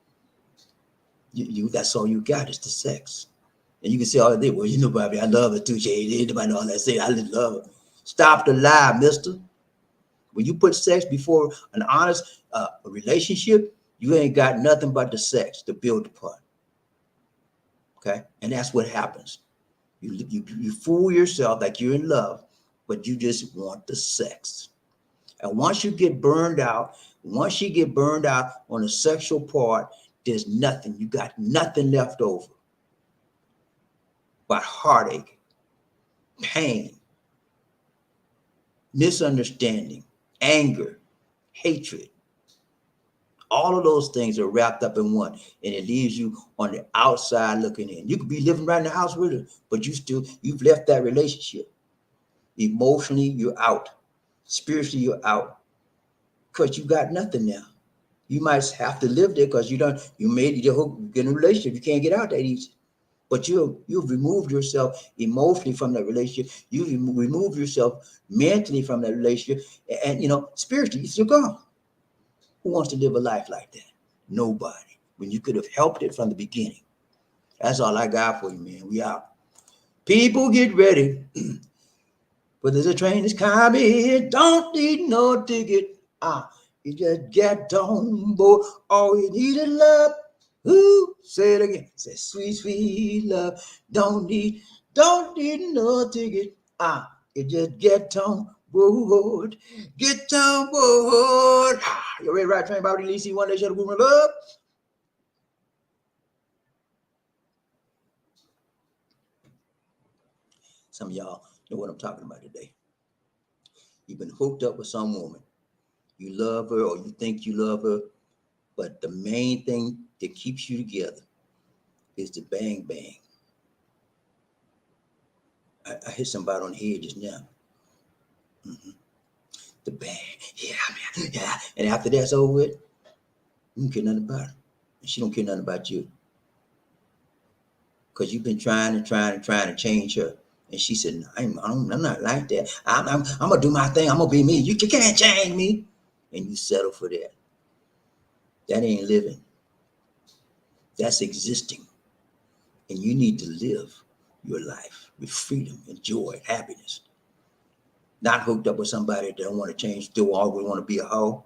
Speaker 1: That's all you got is the sex. And you can say all day, well, Bobby, I love her too. She ain't nobody know all that. Say, I just love her. Stop the lie, mister. When you put sex before an honest relationship, you ain't got nothing but the sex to build upon. Okay? And that's what happens. You fool yourself like you're in love, but you just want the sex. And once you get burned out, on the sexual part, there's nothing. You got nothing left over but heartache, pain, misunderstanding, anger, hatred. All of those things are wrapped up in one, and it leaves you on the outside looking in. You could be living right in the house with her, but you've left that relationship. Emotionally, you're out. Spiritually, you're out. Because you got nothing now. You might have to live there because you made your hook in a relationship. You can't get out that easy. But you've removed yourself emotionally from that relationship. You've removed yourself mentally from that relationship. And spiritually, you're gone. Who wants to live a life like that? Nobody. When you could have helped it from the beginning. That's all I got for you, man. We out. People get ready. But there's a train that's coming. Don't need no ticket. You just get on board. All you need is love. Ooh, say it again. Say sweet, sweet love. Don't need no ticket. You just get on board. Get on board. You ready to ride train about release? One day, shut up, moving love. Some of y'all know what I'm talking about today. You've been hooked up with some woman. You love her or you think you love her, but the main thing that keeps you together is the bang bang. I hit somebody on the head just now. Mm-hmm. The bang, yeah, man, yeah. And after that's over with, you don't care nothing about her. And she don't care nothing about you. Because you've been trying to change her. And she said, no, I'm not like that. I'm going to do my thing. I'm going to be me. You can't change me. And you settle for that. That ain't living. That's existing. And you need to live your life with freedom and joy and happiness. Not hooked up with somebody that don't want to change, still always want to be a hoe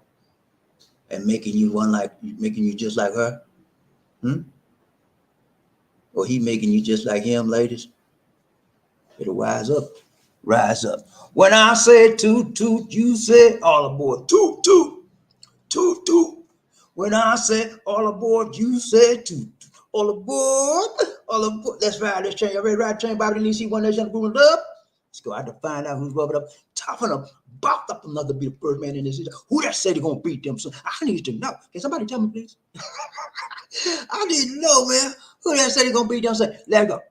Speaker 1: and making you just like her. Or he making you just like him, ladies. Better rise up. Rise up. When I say toot toot, you say all aboard. Toot toot. Toot toot. When I say all aboard, you say toot toot. All aboard. All aboard. Let's ride this train. You ready to ride the train? BobbieD, see one nation moving up. Let's go out to find out who's rubbing up. Toughen up. Bopped up another be the first man in this. Who that said he gonna beat them? So I need to know. Can somebody tell me, please? I need to know, man. Who that said he gonna beat them? Say, let go.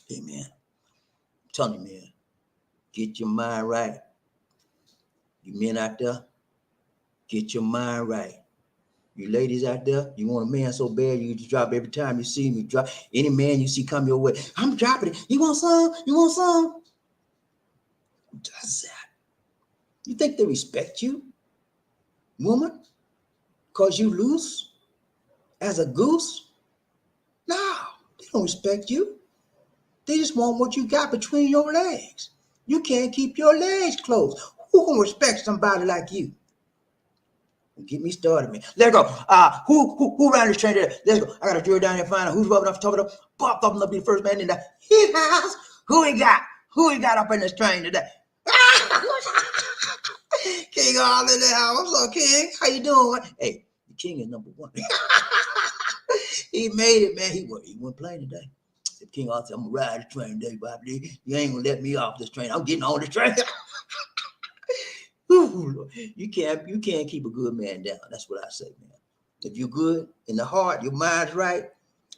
Speaker 1: Hey, man. I'm telling you, man. Get your mind right. You men out there, get your mind right. You ladies out there, you want a man so bad you just drop every time you see me. Drop any man you see come your way. I'm dropping it. You want some? You want some? Who does that? You think they respect you, woman? Cause you loose as a goose? No, they don't respect you. They just want what you got between your legs. You can't keep your legs closed. Who gonna respect somebody like you? Get me started, man. Let's go. Who ran this train today? Let's go. I gotta drill down here and find out who's rubbing off, talking up, popped up and up be the first man in the his house. Who he got? Who he got up in this train today? King all in the house. What's up, King? How you doing? Hey, the king is number one. He made it, man. He wasn't playing today. The king also, I'm gonna ride the train today, BobbieD. You ain't gonna let me off this train. I'm getting on the train. You can't keep a good man down. That's what I say, man. If you're good in the heart, your mind's right.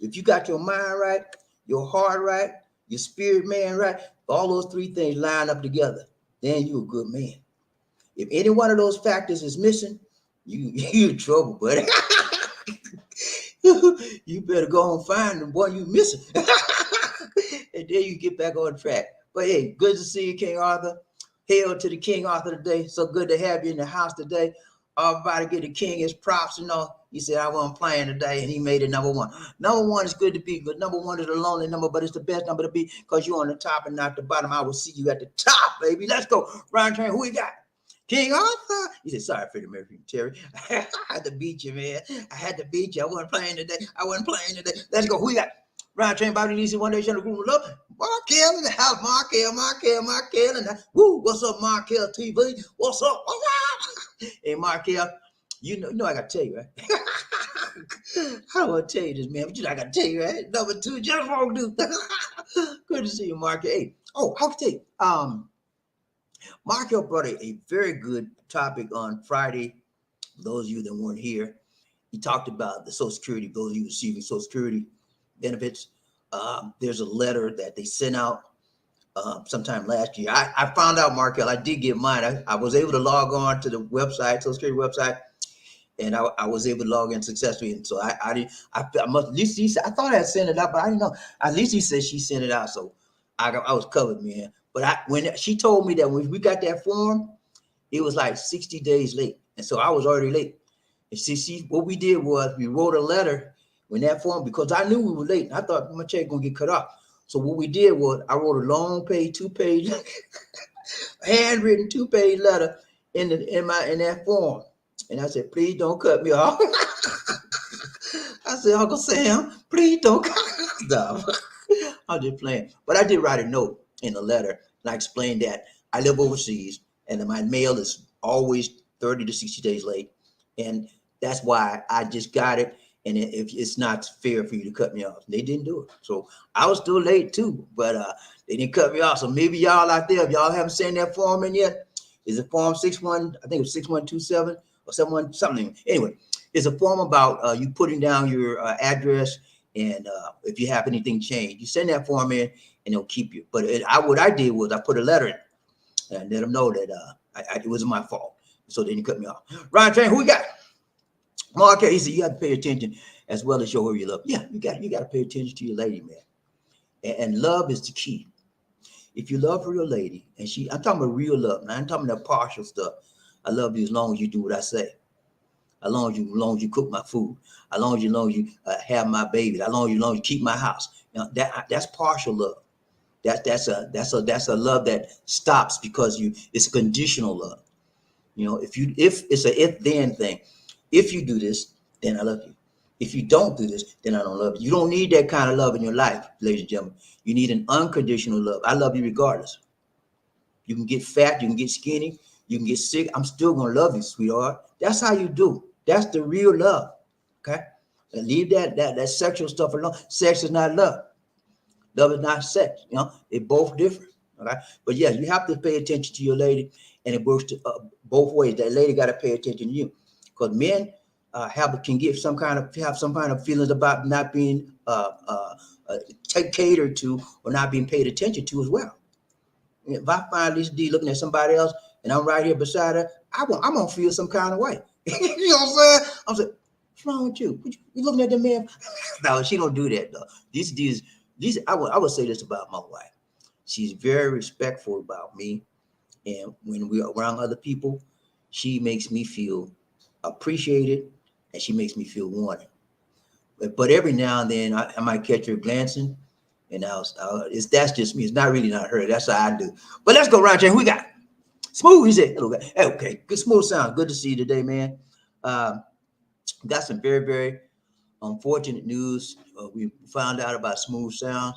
Speaker 1: If you got your mind right, your heart right, your spirit man right, all those three things line up together, then you're a good man. If any one of those factors is missing, you in trouble, buddy. You better go and find the one you missing. And then you get back on track. But hey, good to see you, King Arthur. Hail to the King Arthur today. So good to have you in the house today. Everybody get the king his props, you know. He said, I wasn't playing today, and he made it number one. Number one is good to be, but number one is a lonely number, but it's the best number to be because you're on the top and not the bottom. I will see you at the top, baby. Let's go. Ryan Train, who we got? King Arthur. He said, sorry, Freddie Mercury, Terry. I had to beat you, man. I had to beat you. I wasn't playing today. Let's go. Who we got? Ryan Train, BobbieD, one day, Channel Group, love. Markel in the house. Markel. And woo, what's up, Markel TV? What's up? Hey, Markel, you know I got to tell you, right? I don't want to tell you this, man, but you know I got to tell you, right? Number two, just won't do. Good to see you, Markel. Hey, I can tell you, Markel brought a very good topic on Friday. For those of you that weren't here, he talked about the Social Security, those of you receiving Social Security benefits. There's a letter that they sent out sometime last year. I found out, Markel, I did get mine. I was able to log on to the website, Social Security website, and I was able to log in successfully. And so I must, at least he said, I thought I had sent it out, but I didn't know. At least he said she sent it out, so I was covered, man. But when she told me that when we got that form, it was like 60 days late, and so I was already late. And see, what we did was we wrote a letter when that form, because I knew we were late. And I thought my check gonna get cut off. So what we did was I wrote a long page, 2-page, handwritten 2-page letter in that form. And I said, please don't cut me off. I said, Uncle Sam, please don't cut me off. I'm just playing. But I did write a note in the letter, and I explained that I live overseas and my mail is always 30 to 60 days late. And that's why I just got it. And if it's not fair for you to cut me off, they didn't do it. So I was still late too, but they didn't cut me off. So maybe y'all out there, if y'all haven't sent that form in yet, is it form 61? I think it's 6127 or 71 something. Anyway, it's a form about you putting down your address, and if you have anything changed, you send that form in, and they'll keep you. But what I did was I put a letter in and let them know that it wasn't my fault, so they didn't cut me off. Ryan Train, who we got? Mark, he said you have to pay attention as well as show her your love. Yeah, you got to pay attention to your lady, man. And love is the key. If you love for your lady, and I'm talking about real love, now I'm talking about partial stuff. I love you as long as you do what I say. As long as you cook my food. As long as you have my baby. As long as you keep my house. You know, that's partial love. That's a love that stops because it's a conditional love. You know, if it's a if then thing. If you do this, then I love you. If you don't do this, then I don't love you. You don't need that kind of love in your life, ladies and gentlemen. You need an unconditional love. I love you regardless. You can get fat, you can get skinny, you can get sick. I'm still gonna love you, sweetheart. That's how you do. That's the real love. Okay? And leave that sexual stuff alone. Sex is not love. Love is not sex. You know, they're both different. Okay? But yeah, you have to pay attention to your lady, and it works both ways. That lady got to pay attention to you, because men can have some kind of feelings about not being catered to or not being paid attention to as well. If I find Lisa D looking at somebody else and I'm right here beside her, I'm gonna feel some kind of way. You know what I'm saying? I'm saying, what's wrong with you? You looking at the man? No, she don't do that though. These I would say this about my wife. She's very respectful about me, and when we're around other people, she makes me feel appreciated, and she makes me feel wanted. But every now and then, I might catch her glancing, and that's just me. It's not really not her. That's how I do. But let's go, Ryan. Who we got? Smooth. He said, "Hello, guys." Hey, okay, good. Smooth sound. Good to see you today, man. Got some very, very unfortunate news. We found out about Smooth Sound,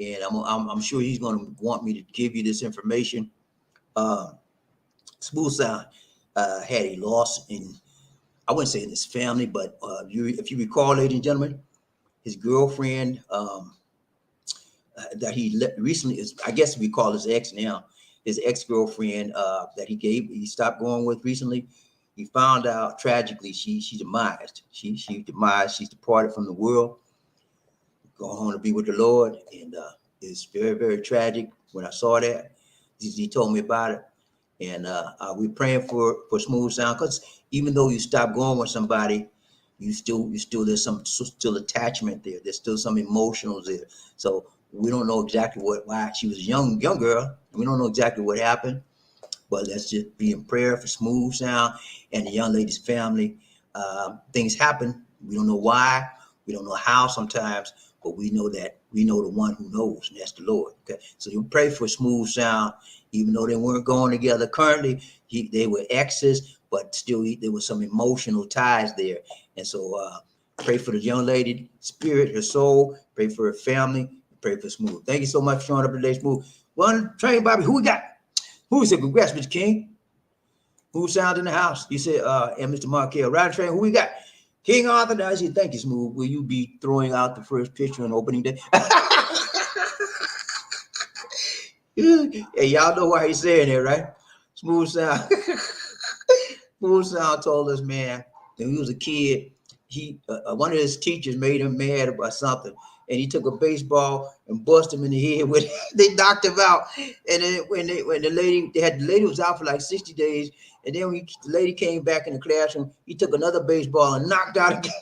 Speaker 1: and I'm sure he's going to want me to give you this information. Smooth Sound had a loss in, I wouldn't say in his family, but if you recall, ladies and gentlemen, his girlfriend that he recently is, I guess we call his ex now, his ex-girlfriend that he stopped going with recently. He found out tragically she demised. She's departed from the world, going home to be with the Lord, and it's very, very tragic. When I saw that, he told me about it, and we're praying for Smooth Sound, because even though you stop going with somebody, you still there's some still attachment there. There's still some emotionals there. So we don't know exactly why she was a young girl. We don't know exactly what happened, but let's just be in prayer for Smooth Sound and the young lady's family. Things happen. We don't know why. We don't know how sometimes, but we know the one who knows, and that's the Lord. Okay, so you pray for Smooth Sound, even though they weren't going together currently. They were exes, but still there was some emotional ties there, and so pray for the young lady, spirit, her soul. Pray for her family. Pray for Smooth. Thank you so much for showing up today, Smooth. One Train Bobby, who we got? Who said congrats, Mr. King? Who sound in the house? You said, and Mr. Markel. Ride Train, who we got? King Arthur. I said, thank you, Smooth. Will you be throwing out the first picture on opening day? Hey, y'all know why he's saying that, right? Smooth Sound. Smooth Sound told us, man, when he was a kid, one of his teachers made him mad about something, and he took a baseball and busted him in the head with it. They knocked him out, and then when the lady was out for like 60 days, and then when the lady came back in the classroom, he took another baseball and knocked out again.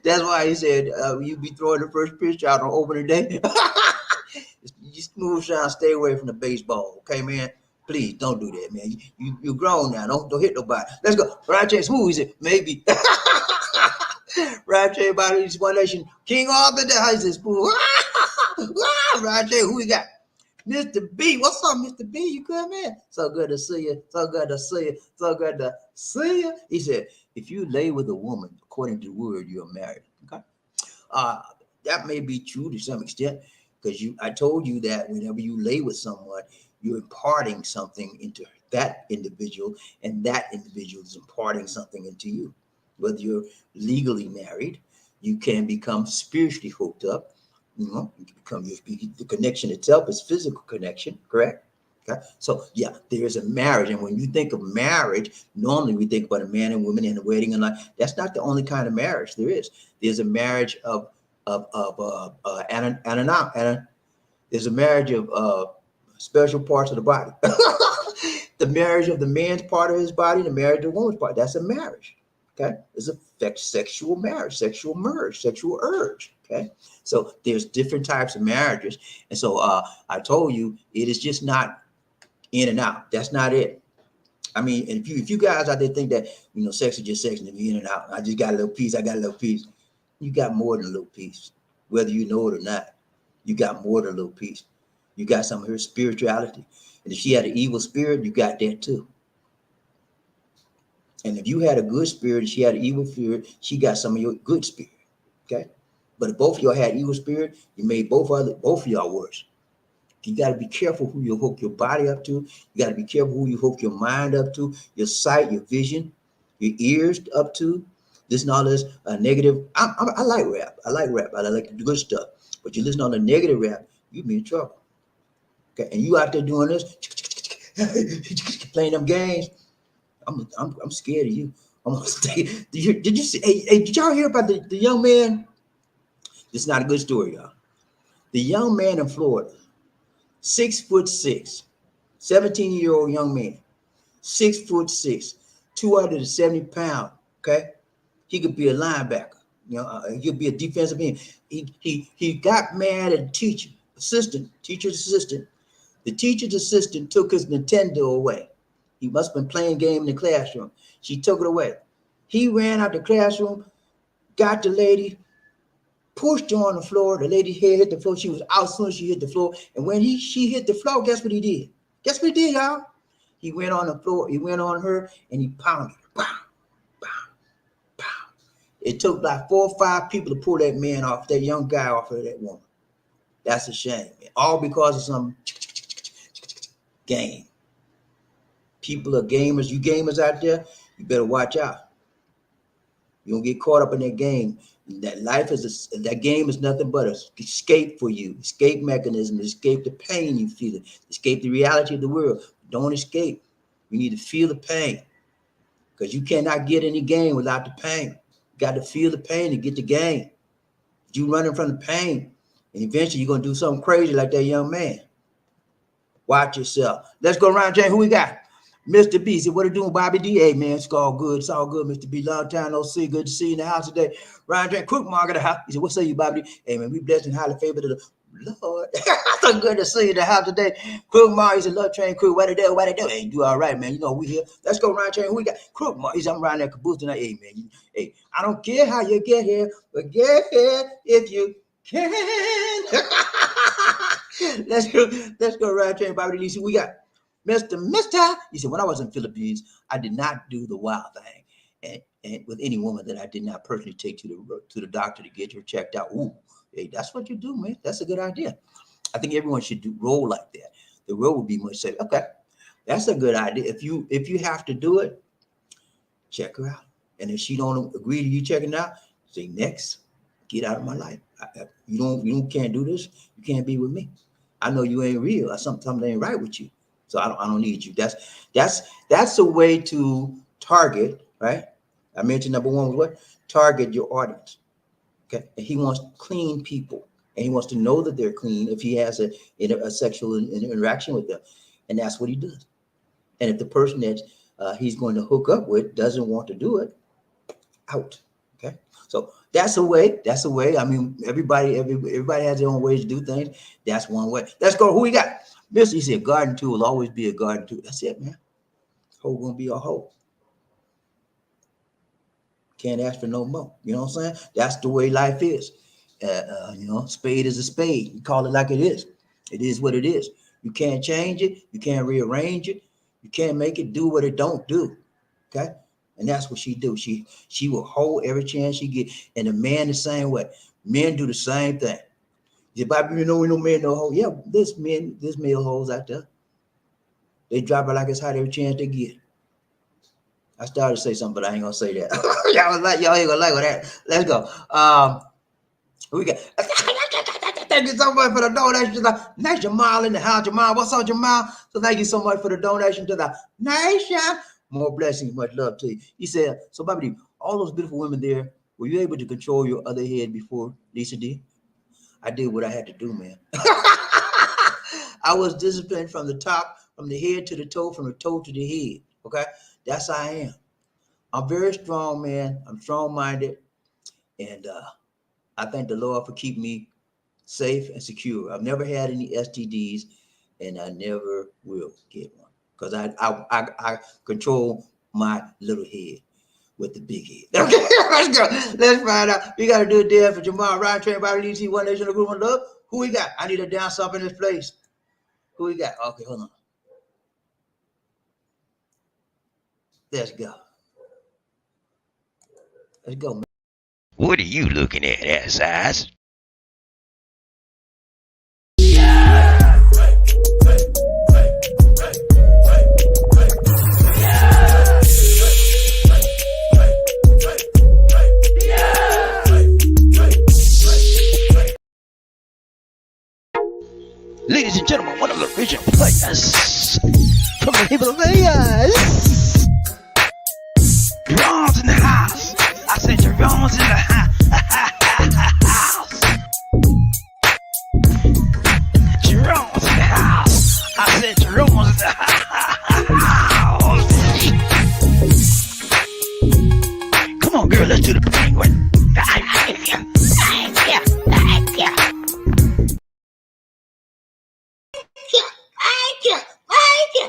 Speaker 1: That's why he said, you be throwing the first pitch out on opening day. You Smooth Sound, stay away from the baseball, okay, man? Please don't do that, man. You're grown now. Don't hit nobody. Let's go. Ryan J. Smooth, he said, maybe. Ryan J. Body, One Nation. King Arthur, he said, Smooth. Ryan J. Who we got? Mr. B. What's up, Mr. B? You good, man? So good to see you. So good to see you. So good to see you. He said, if you lay with a woman, according to the word, you're married. Okay. That may be true to some extent, because I told you that whenever you lay with someone, you're imparting something into that individual, and that individual is imparting something into you. whether you're legally married, you can become spiritually hooked up. You can become the connection itself is physical connection, correct? Okay. So yeah, there is a marriage. And when you think of marriage, normally we think about a man and woman and a wedding and like that's not the only kind of marriage there is. There's a marriage there's a marriage of special parts of the body. The marriage of the man's part of his body, the marriage of the woman's part. That's a marriage. Okay. It's a sexual marriage, sexual merge, sexual urge. Okay. So there's different types of marriages. And so I told you it is just not in and out. That's not it. I mean, if you guys out there think that, sex is just sex and if you're in and out, I just got a little piece, I got a little piece. You got more than a little piece, whether you know it or not. You got more than a little piece. You got some of her spirituality. And if she had an evil spirit, you got that too. And if you had a good spirit and she had an evil spirit, she got some of your good spirit. Okay. But if both of y'all had evil spirit, you made both of y'all worse. You got to be careful who you hook your body up to. You got to be careful who you hook your mind up to, your sight, your vision, your ears up to. Listen to all this negative. I like rap. I like the good stuff. But you listen on the negative rap, you be in trouble. Okay, and you out there doing this, playing them games. I'm scared of you. I'm gonna stay. Did you see? Hey, did y'all hear about the young man? This is not a good story, y'all. The young man in Florida. 6'6", 17-year-old young man, 6'6", 270 pounds. Okay, he could be a linebacker. He could be a defensive end. He got mad at the teacher's assistant. The teacher's assistant took his Nintendo away. He must have been playing game in the classroom. She took it away. He ran out the classroom, got the lady, pushed her on the floor. The lady head hit the floor. She was out soon as she hit the floor. And when she hit the floor, guess what he did? Guess what he did, y'all? He went on the floor. He went on her and he pounded her. Pow, pow, pow. It took like 4 or 5 people to pull that man off, that young guy off of that woman. That's a shame, man. All because of some game. People are gamers. You gamers out there, you better watch out. You don't get caught up in that game. That game is nothing but an escape for you, escape mechanism, escape the pain you feel, escape the reality of the world. Don't escape. You need to feel the pain because you cannot get any gain without the pain. You got to feel the pain to get the gain. If you running from the pain, and eventually you're gonna do something crazy like that young man. Watch yourself. Let's go around, Jane. Who we got? Mr. B said, what are you doing, BobbieD? Hey, man, it's all good. It's all good, Mr. B. Long time no see. Good to see you in the house today. Ryan Drake, Crook Market, the house. He said, what say you, BobbieD? Hey, man, we blessed and highly favored of the Lord. So good to see you in the house today. Crook Market, he said, Love Train Crew, what they do? Hey, you do all right, man. You know, we here. Let's go, Ryan Train. Who we got? Crook Market. He said, I'm riding that caboose tonight. Hey, man. Hey, I don't care how you get here, but get here if you can. Let's go, Ryan Train, BobbieD. See, we got Mister. He said, when I was in Philippines, I did not do the wild thing. And with any woman that I did not personally take to the doctor to get her checked out. Ooh, hey, that's what you do, man. That's a good idea. I think everyone should roll like that. The road would be much safer. Okay, that's a good idea. If you have to do it, check her out. And if she don't agree to you checking out, say next, get out of my life. You can't do this. You can't be with me. I know you ain't real. Something ain't right with you. So I don't need you. That's a way to target, right? I mentioned number one was what? Target your audience. Okay. And he wants clean people. And he wants to know that they're clean if he has a sexual interaction with them. And that's what he does. And if the person that he's going to hook up with doesn't want to do it, out. Okay. So that's a way. I mean, everybody has their own ways to do things. That's one way. Let's go. Who we got? Mister, he said, garden tool will always be a garden tool. That's it, man. Hoe gonna be a hoe. Can't ask for no more. You know what I'm saying? That's the way life is. Spade is a spade. You call it like it is. It is what it is. You can't change it. You can't rearrange it. You can't make it do what it don't do. Okay? And that's what she do. She will hold every chance she get. And the man the same way. Men do the same thing. You probably know men no hoe. Yeah, there's male hoes out there. They drop it like it's hot every chance they get. I started to say something, but I ain't gonna say that. y'all ain't gonna like that. Let's go. We got thank you so much for the donation to the next Jamal in the house. Jamal, what's up, Jamal? So thank you so much for the donation to the nation. More blessings, much love to you. He said, so BobbieD, all those beautiful women there, were you able to control your other head before Lisa did? I did what I had to do, man. I was disciplined from the top, from the head to the toe, from the toe to the head. Okay, that's how I am. I'm very strong, man. I'm strong-minded, and I thank the Lord for keeping me safe and secure. I've never had any STDs, and I never will get one because I control my little head with the big head. Okay, let's go. Let's find out. We got to do a deal for Jamal. Ryan Train, BobbieD, One Nation, a group of love. Who we got? I need to dance up in this place. Who we got? Okay, hold on. Let's go. Let's go, man.
Speaker 2: What are you looking at, ass eyes? Ladies and gentlemen, one of the original players from the Himalayas. Jerome's in the house. I said Jerome's in the house. Jerome's in the house. I said Jerome's in the house. Come on, girl, let's do the penguin.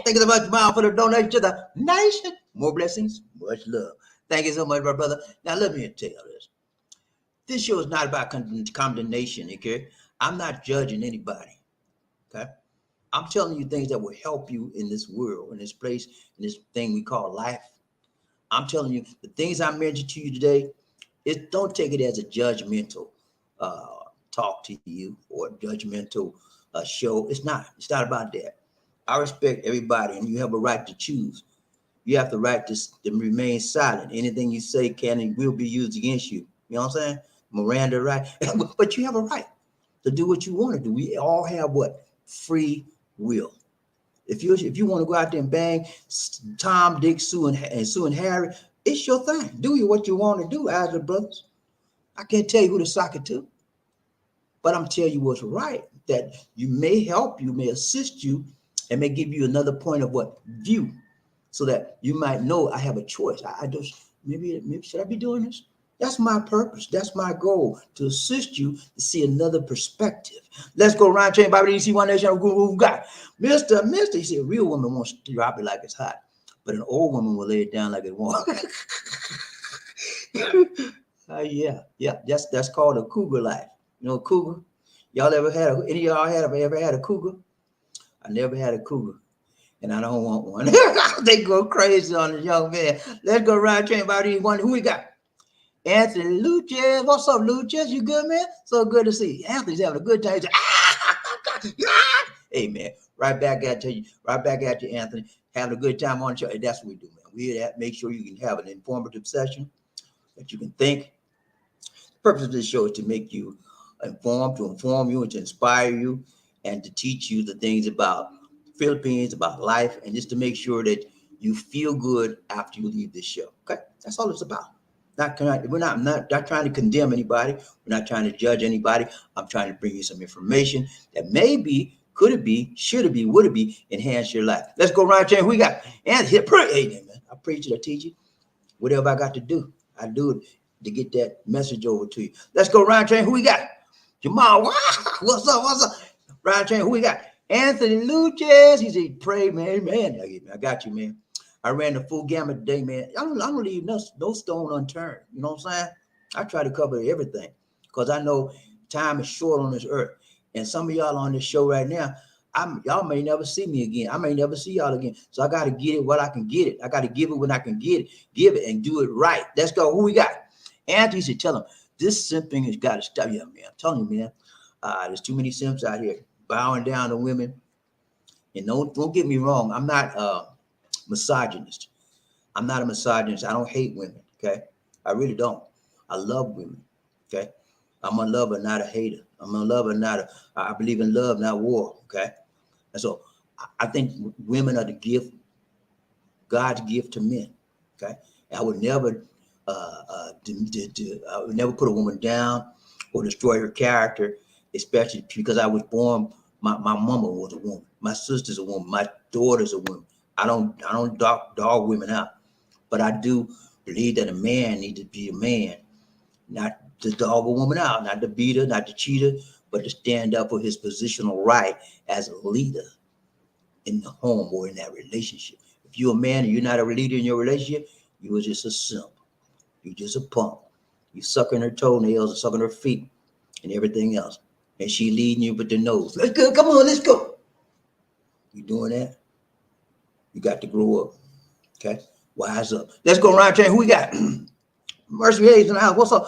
Speaker 1: Thank you so much, Jamal, for the donation to the nation. More blessings, much love. Thank you so much, my brother. Now, let me tell you this. This show is not about condemnation, okay? I'm not judging anybody, okay? I'm telling you things that will help you in this world, in this place, in this thing we call life. I'm telling you the things I mentioned to you today. Don't take it as a judgmental talk to you or judgmental show. It's not. It's not about that. I respect everybody, and you have a right to choose. You have the right to remain silent. Anything you say can and will be used against you. You know what I'm saying? Miranda right. But you have a right to do what you want to do. We all have what? Free will. If you want to go out there and bang Tom, Dick, Sue, and Harry, it's your thing. Do what you want to do, Isaac brothers. I can't tell you who to sock it to, but I'm telling you what's right. That you may help you, may assist you, and may give you another point of what view, so that you might know I have a choice. I just maybe should I be doing this? That's my purpose. That's my goal, to assist you to see another perspective. Let's go around train BobbieD, One Nation, who got Mr. He said, a real woman wants to drop it like it's hot, but an old woman will lay it down like it's warm. Yeah. That's called a cougar life. You know, cougar. Y'all ever had any of y'all ever had a cougar? I never had a cougar, and I don't want one. They go crazy on the young man. Let's go around train BobbieD. One. Who we got? Anthony Lucas. What's up, Lucas? You good, man? So good to see you. Anthony's having a good time. Hey, man, right back at you, Anthony. Having a good time on the show. And that's what we do, man. We here to make sure you can have an informative session, that you can think. The purpose of this show is to make you informed, to inform you, and to inspire you, and to teach you the things about Philippines, about life, and just to make sure that you feel good after you leave this show. Okay, that's all it's about. We're not trying to condemn anybody. We're not trying to judge anybody. I'm trying to bring you some information that maybe, could it be, should it be, would it be, enhance your life. Let's go around here. We got and here. Hey, man, I preach it, I teach it. Whatever I got to do, I do it to get that message over to you. Let's go around here. Who we got? Jamal. What's up? Round train. Who we got? Anthony Lucas. He said, pray, man. I got you, man. I ran the full gamut today, man. I don't leave no stone unturned. You know what I'm saying? I try to cover everything because I know time is short on this earth. And some of y'all on this show right now, y'all may never see me again. I may never see y'all again. So I got to get it when I can get it. I got to give it when I can give it and do it right. Let's go. Who we got? Anthony said, tell him, this simping has got to stop. Yeah, man. I'm telling you, man. There's too many simps out here bowing down to women. And don't get me wrong. I'm not misogynist. I'm not a misogynist. I don't hate women. Okay. I really don't. I love women. Okay. I'm a lover, not a hater. I'm a lover, not a, I believe in love, not war. Okay. And so I think women are the gift, God's gift to men. Okay. And I would never, I would never put a woman down or destroy her character, especially because I was born, my mama was a woman. My sister's a woman. My daughter's a woman. I don't dog women out. But I do believe that a man needs to be a man, not to dog a woman out, not to beat her, not to cheat her, but to stand up for his positional right as a leader in the home or in that relationship. If you're a man and you're not a leader in your relationship, you are just a simp. You're just a punk. You sucking her toenails and sucking her feet and everything else. And she leading you with the nose. Let's go. Come on, let's go. You doing that? You got to grow up. Okay? Wise up. Let's go around train. Who we got? Mercy Hayes in the house. What's up?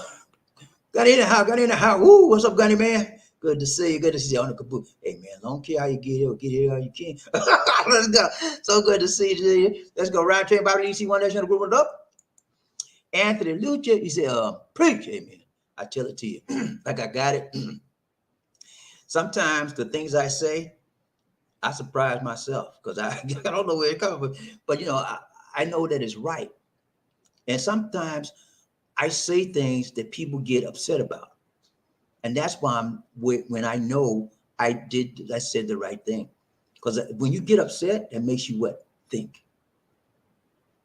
Speaker 1: Got in the house. Got in the house. Woo! What's up, Gunny man? Good to see you. Good to see you on the caboose. Hey man, I don't care how you get here how you can. Let's go. So good to see you. Let's go round train. Bobby DC one nation group up. Anthony Lucha. He said, preach, amen. I tell it to you. Like I got it. Sometimes the things I say, I surprise myself because I don't know where it comes from. But you know, I know that it's right. And sometimes I say things that people get upset about. And that's why when I know I said the right thing. Because when you get upset, that makes you what? Think.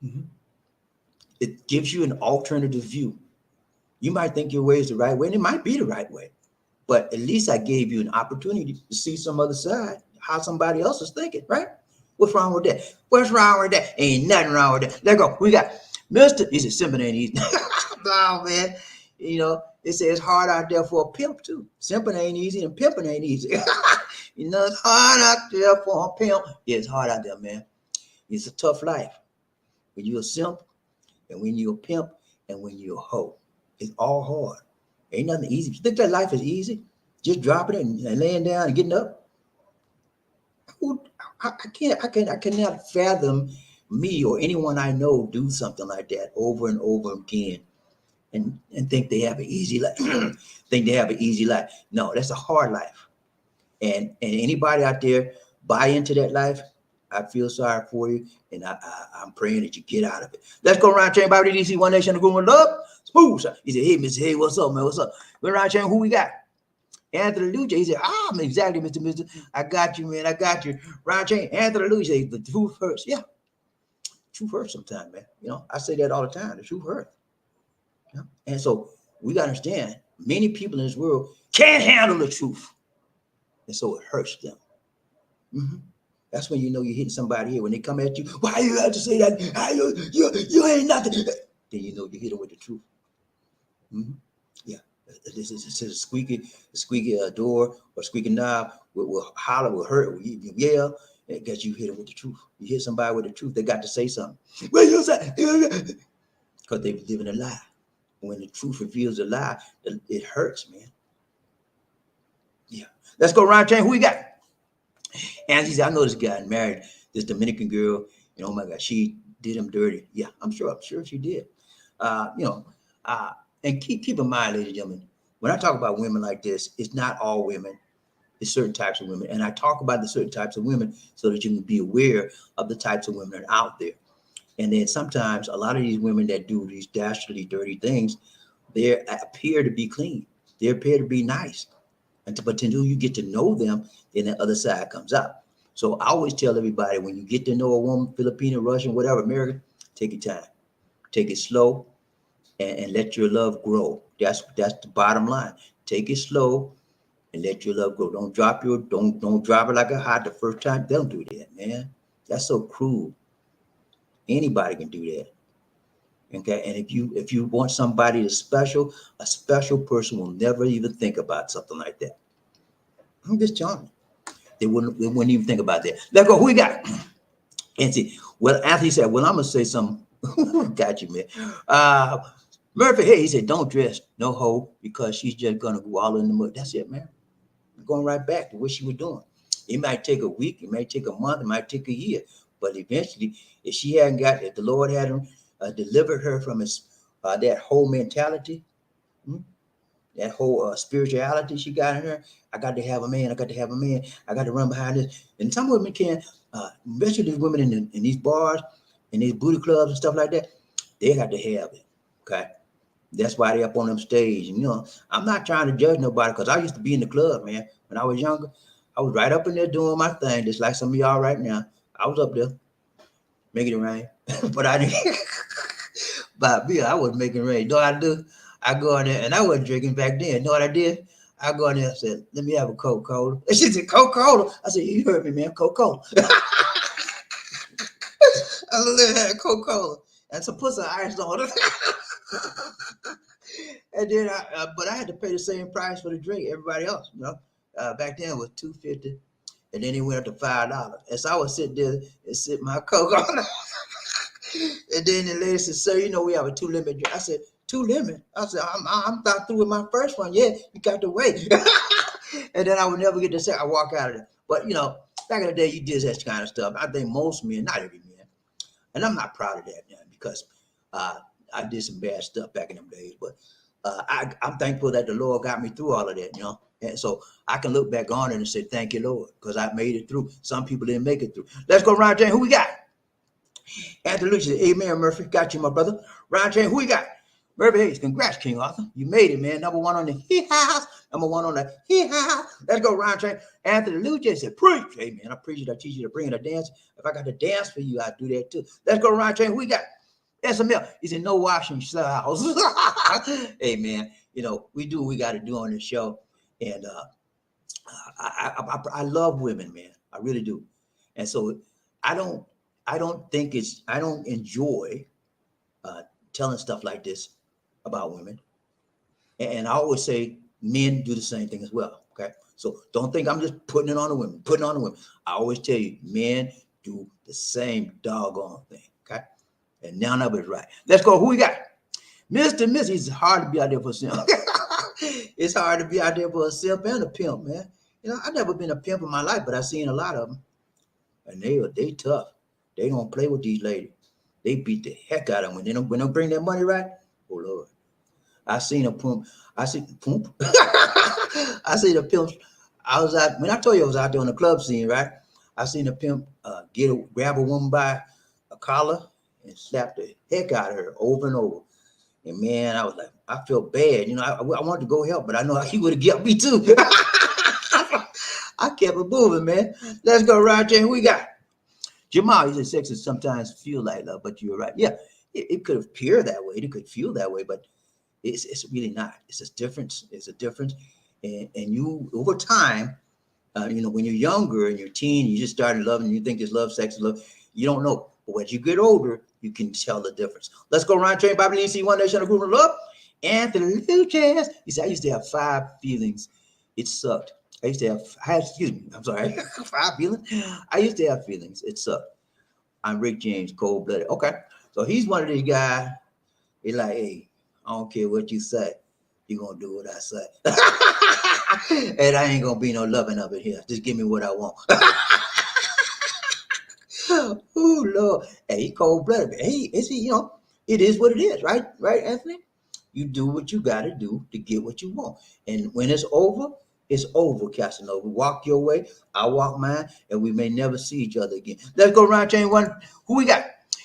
Speaker 1: Mm-hmm. It gives you an alternative view. You might think your way is the right way, and it might be the right way. But at least I gave you an opportunity to see some other side, how somebody else is thinking, right? What's wrong with that? What's wrong with that? Ain't nothing wrong with that. Let's go. We got Mr. He said, simping ain't easy. No, man. You know, it says it's hard out there for a pimp, too. Simping ain't easy and pimping ain't easy. You know, it's hard out there for a pimp. Yeah, it's hard out there, man. It's a tough life. When you're a simp, and when you're a pimp, and when you're a hoe. It's all hard. Ain't nothing easy. You think that life is easy? Just dropping it and laying down and getting up? I cannot fathom me or anyone I know do something like that over and over again and think they have an easy life. Think they have an easy life. No, that's a hard life. And anybody out there buy into that life, I feel sorry for you, and I'm praying that you get out of it. Let's go around chain by the DC One Nation the Groom Love. Smooth. He said, hey, Mr. Hey, what's up, man? What's up? We're around chain, who we got? Anthony Lucha. He said, exactly, Mr. I got you, man. I got you. Round chain, Anthony Lucha. The truth hurts. Yeah. Truth hurts sometimes, man. You know, I say that all the time. The truth hurts. Yeah? And so we got to understand, many people in this world can't handle the truth. And so it hurts them. Mm-hmm. That's when you know you're hitting somebody here. When they come at you, why you have to say that? You ain't nothing. Then you know you hit them with the truth. Mm-hmm. Yeah. This is a squeaky door or squeaky knob will holler, will hurt, will yell, because you hit them with the truth. You hit somebody with the truth, they got to say something. What you say? Because they live in a lie. When the truth reveals a lie, it hurts, man. Yeah. Let's go around chain. Who we got? And he said, I know this guy married this Dominican girl, and oh my God, she did him dirty. Yeah, I'm sure she did. And keep in mind, ladies and gentlemen, when I talk about women like this, it's not all women, it's certain types of women. And I talk about the certain types of women so that you can be aware of the types of women that are out there. And then sometimes a lot of these women that do these dastardly, dirty things, they appear to be clean. They appear to be nice. But until you get to know them, then the other side comes out. So I always tell everybody, when you get to know a woman, Filipino, Russian, whatever, American, take your time. Take it slow and let your love grow. That's the bottom line. Take it slow and let your love grow. Don't drop it like a hot the first time. Don't do that, man. That's so cruel. Anybody can do that. Okay, and if you want somebody that's special, a special person will never even think about something like that. I'm just telling you. They wouldn't even think about that. Let's go. Who we got? And see, well, Anthony said, well, I'm gonna say something. Got you, man. Murphy, hey, he said, don't dress no hoe because she's just gonna go all in the mud. That's it, man. I'm going right back to what she was doing. It might take a week, it might take a month, it might take a year, But eventually, if the Lord hadn't delivered her from that whole mentality, hmm, that whole spirituality she got in her, I got to have a man. I got to have a man. I got to run behind this. And some women can, especially these women in these bars, in these booty clubs and stuff like that, they got to have it. Okay. That's why they up on them stage. And, I'm not trying to judge nobody because I used to be in the club, man. When I was younger, I was right up in there doing my thing, just like some of y'all right now. I was up there making it rain. But I didn't. But me, I was making it rain. You know what I do? I go in there, and I wasn't drinking back then. You know what I did? I go in there and said, let me have a Coca-Cola. And she said, Coca-Cola? I said, you heard me, man, Coca-Cola. I literally had Coca-Cola and some pussy ice on it. And then but I had to pay the same price for the drink everybody else, back then it was $2.50, and then it went up to $5. And so I would sit there and sip my Coke on it. And then the lady said, sir, we have a 2-limit drink. I said, 2-limit? I said, I'm not through with my first one yet. You got to wait. And then I would never get to say, I walk out of there. But, back in the day, you did that kind of stuff. I think most men, not every man, and I'm not proud of that now because I did some bad stuff back in them days. But I'm thankful that the Lord got me through all of that, And so I can look back on it and say, thank you, Lord, because I made it through. Some people didn't make it through. Let's go, Ron James. Who we got? Anthony Lucius, amen, Murphy. Got you, my brother. Ron James, who we got? Murphy Hayes, congrats, King Arthur. You made it, man. Number 1 on the He House. Number 1 on the He House. Let's go, Ron James. Anthony Lucius said, preach. Hey, man, I preach it. I teach you to bring in a dance. If I got to dance for you, I do that too. Let's go, Ron James. Who we got? SML. He said, no washing house. Hey, man, we do what we got to do on this show. And I love women, man. I really do. And so I don't enjoy telling stuff like this about women. And I always say men do the same thing as well. Okay. So don't think I'm just putting on the women. I always tell you, men do the same doggone thing. Okay. And none of it is right. Let's go. Who we got? Mr. and Mrs. It's hard to be out there for a simp. It's hard to be out there for a simp and a pimp, man. I've never been a pimp in my life, but I've seen a lot of them. And they tough. They don't play with these ladies. They beat the heck out of them when they bring their money right. Oh, Lord. I seen a pimp. I see pimp. I seen a pimp. When I told you I was out there on the club scene, right? I seen a pimp grab a woman by a collar and slap the heck out of her over and over. And man, I was like, I felt bad. I wanted to go help, but I know he would have got me too. I kept it moving, man. Let's go, Roger. Who we got? Jamal, he said sex is sometimes feel like love, but you're right. Yeah, it could appear that way. It could feel that way, but it's really not. It's a difference. It's a difference. And you, over time, when you're younger and you're a teen, you just started loving, you think it's love, sex is love. You don't know. But as you get older, you can tell the difference. Let's go, Ron Train, BobbieD, see One Nation, a group of love. Anthony Lucas. He said, I used to have 5 feelings. It sucked. I used to have 5 feelings. I used to have feelings. It sucked. I'm Rick James, cold-blooded. Okay. So he's one of these guys. He's like, hey, I don't care what you say. You're going to do what I say. And I ain't going to be no loving up in here. Just give me what I want. Oh, Lord. Hey, he cold-blooded. Hey, it is what it is, right? Right, Anthony? You do what you got to do to get what you want. And when it's over, Casanova. Walk your way, I walk mine, and we may never see each other again. Let's go around chain one. Who we got?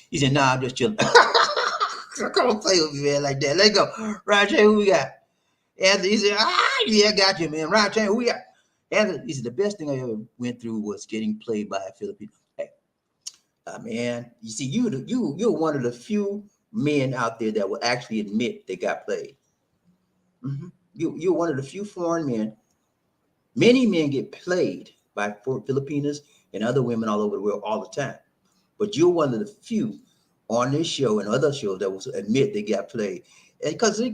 Speaker 1: He said, nah, I'm just chilling. Come on, play with me, man, like that. Let's go. Round chain, who we got? Anthony, he said, yeah, I got you, man. Round chain, who we got? Anthony, he said, the best thing I ever went through was getting played by a Filipino. Hey, man, you see, you're one of the few men out there that will actually admit they got played. Mm-hmm. You're one of the few foreign men. Many men get played by Filipinas and other women all over the world all the time. But you're one of the few on this show and other shows that will admit they got played. And because a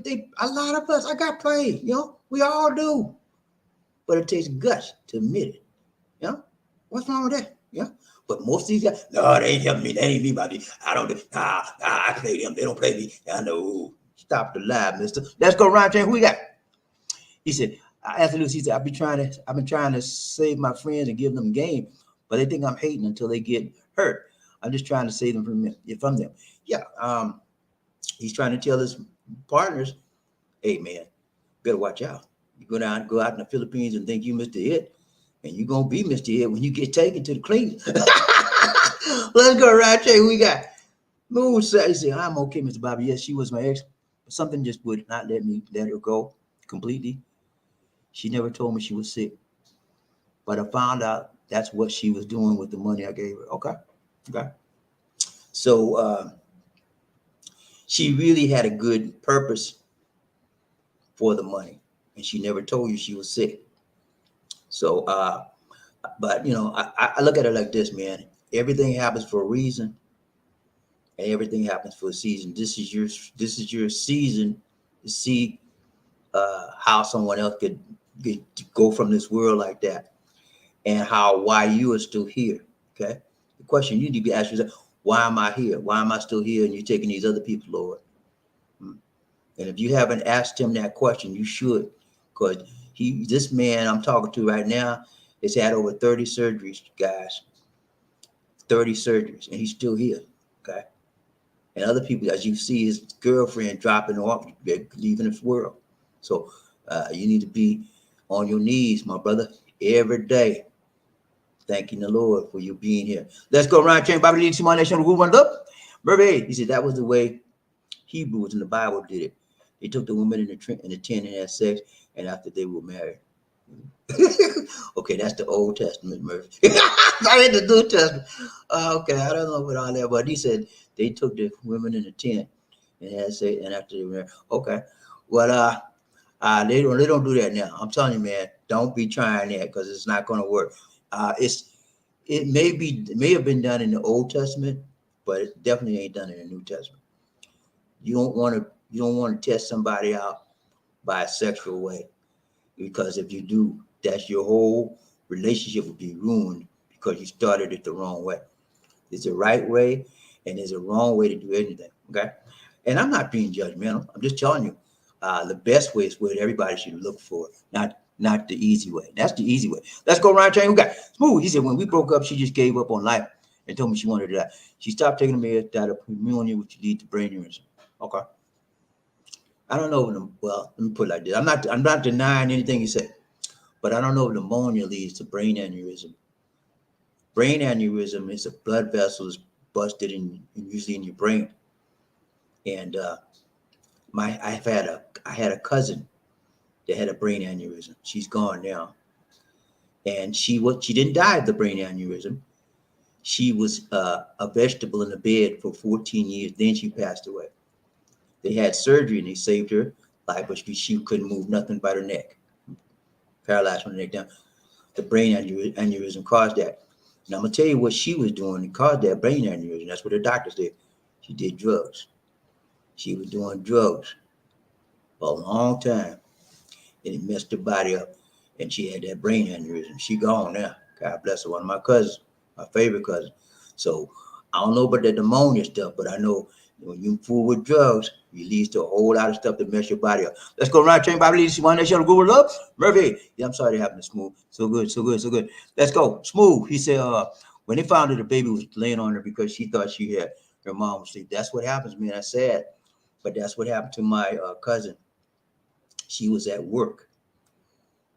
Speaker 1: lot of us, I got played, we all do. But it takes guts to admit it. What's wrong with that? But most of these guys, no, they ain't helping me. They ain't me, buddy. I don't, I play them. They don't play me. I know. Stop the lie, mister. Let's go, Ron James. Who we got? He said, Anthony, he said, I've been trying to save my friends and give them game, but they think I'm hating until they get hurt. I'm just trying to save them from them. Yeah. He's trying to tell his partners, hey man, better watch out. You go out in the Philippines and think you Mr. It, and you're gonna be Mr. It when you get taken to the cleaning. Let's go right there. We got Moon says, I'm okay, Mr. Bobby. Yes, she was my ex, but something just would not let her go completely. She never told me she was sick, but I found out that's what she was doing with the money I gave her. Okay. Okay. So she really had a good purpose for the money, and she never told you she was sick. So, but I look at it like this, man. Everything happens for a reason, and everything happens for a season. This is your season to see how someone else could go from this world like that, and why you are still here. Okay, the question you need to be asking yourself: why am I here? Why am I still here? And you're taking these other people, Lord. And if you haven't asked him that question, you should, because this man I'm talking to right now, has had over 30 surgeries, guys. 30 surgeries, and he's still here. Okay. And other people, as you see his girlfriend dropping off, they're leaving this world. So you need to be on your knees, my brother, every day, thanking the Lord for you being here. Let's go around change BobbieD to my nation. Who went up? Mermaid. He said that was the way Hebrews in the Bible did it. They took the woman in the tent and had sex, and after they were married. Okay, that's the Old Testament, Murphy. I read the New Testament. Okay, I don't know about all that, but he said they took the women in the tent and had sex, and after they were married. Okay, well, they don't do that now. I'm telling you, man, don't be trying that because it's not going to work. It may have been done in the Old Testament, but it definitely ain't done in the New Testament. You don't want to test somebody out by a sexual way, because if you do, that's your whole relationship will be ruined because you started it the wrong way. There's a right way and there's a wrong way to do anything. Okay, and I'm not being judgmental. I'm just telling you, the best way is what everybody should look for, not the easy way. That's the easy way. Let's go around train. Who got Smooth? He said when we broke up, she just gave up on life and told me she wanted to die. She stopped taking the meds, died of pneumonia, which lead to brain aneurysm. Okay. I don't know. Well, let me put it like this. I'm not denying anything you said, but I don't know if pneumonia leads to brain aneurysm. Brain aneurysm is a blood vessel is busted usually in your brain. And I had a cousin that had a brain aneurysm. She's gone now, and she didn't die of the brain aneurysm. She was a vegetable in the bed for 14 years. Then she passed away. They had surgery and they saved her life, but she couldn't move nothing but her neck, paralyzed from the neck down. The brain aneurysm caused that. And I'm gonna tell you what she was doing to cause that brain aneurysm. That's what the doctors did. She did drugs. She was doing drugs for a long time, and it messed her body up. And she had that brain aneurysm. She gone now. God bless her. One of my cousins, my favorite cousin. So I don't know about the pneumonia stuff, but I know when you fool with drugs, it leads to a whole lot of stuff that mess your body up. Let's go around train BobbieD. One nation Google up. Murphy. Yeah, I'm sorry to happen to Smooth. So good, so good, so good. Let's go. Smooth. He said when they found that the baby was laying on her because she thought she had her mom was asleep. That's what happens, man. That's sad. But that's what happened to my cousin. She was at work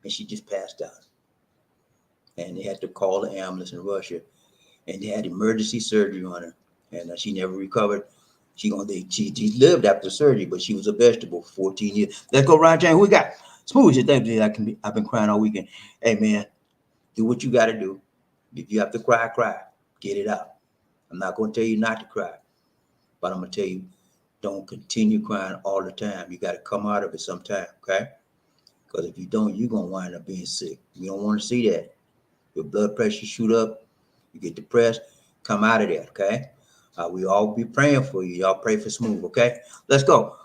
Speaker 1: and she just passed out. And they had to call the ambulance and rush her. And they had emergency surgery on her. And she never recovered. She lived after surgery, but she was a vegetable for 14 years. Let's go, Ryan James. Who we got? Smooth. I've been crying all weekend. Hey, man, do what you got to do. If you have to cry, cry. Get it out. I'm not going to tell you not to cry, but I'm going to tell you, don't continue crying all the time. You got to come out of it sometime, okay? Because if you don't, you're going to wind up being sick. You don't want to see that. Your blood pressure shoot up. You get depressed. Come out of that, okay? We all be praying for you. Y'all pray for Smooth, okay? Let's go.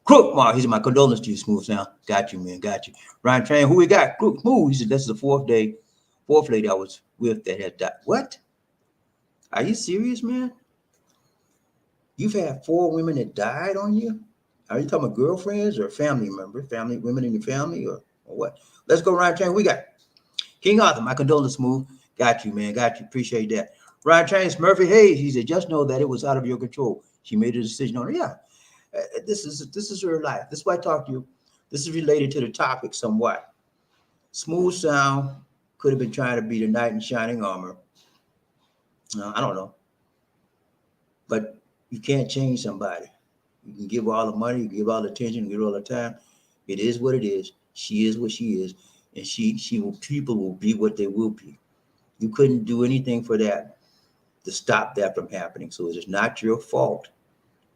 Speaker 1: Crook, Mark. He said, my condolences to you, Smooth now. Got you, man. Got you. Ryan Train, who we got? Crook, Smooth. He said, this is the fourth lady I was with that had died. What? Are you serious, man? You've had 4 women that died on you? Are you talking about girlfriends or family members? Family, women in your family or what? Let's go, Ryan Train. We got King Arthur. My condolences, Smooth. Got you, man. Got you. Appreciate that. Ryan James Murphy Hayes, he said, just know that it was out of your control. She made a decision on it. Yeah, this is her life. This is why I talk to you. This is related to the topic somewhat. Smooth sound could have been trying to be the knight in shining armor. I don't know, but you can't change somebody. You can give all the money, you can give all the attention, give all the time. It is what it is. She is what she is, and she will. People will be what they will be. You couldn't do anything for that to stop that from happening. So it is not your fault.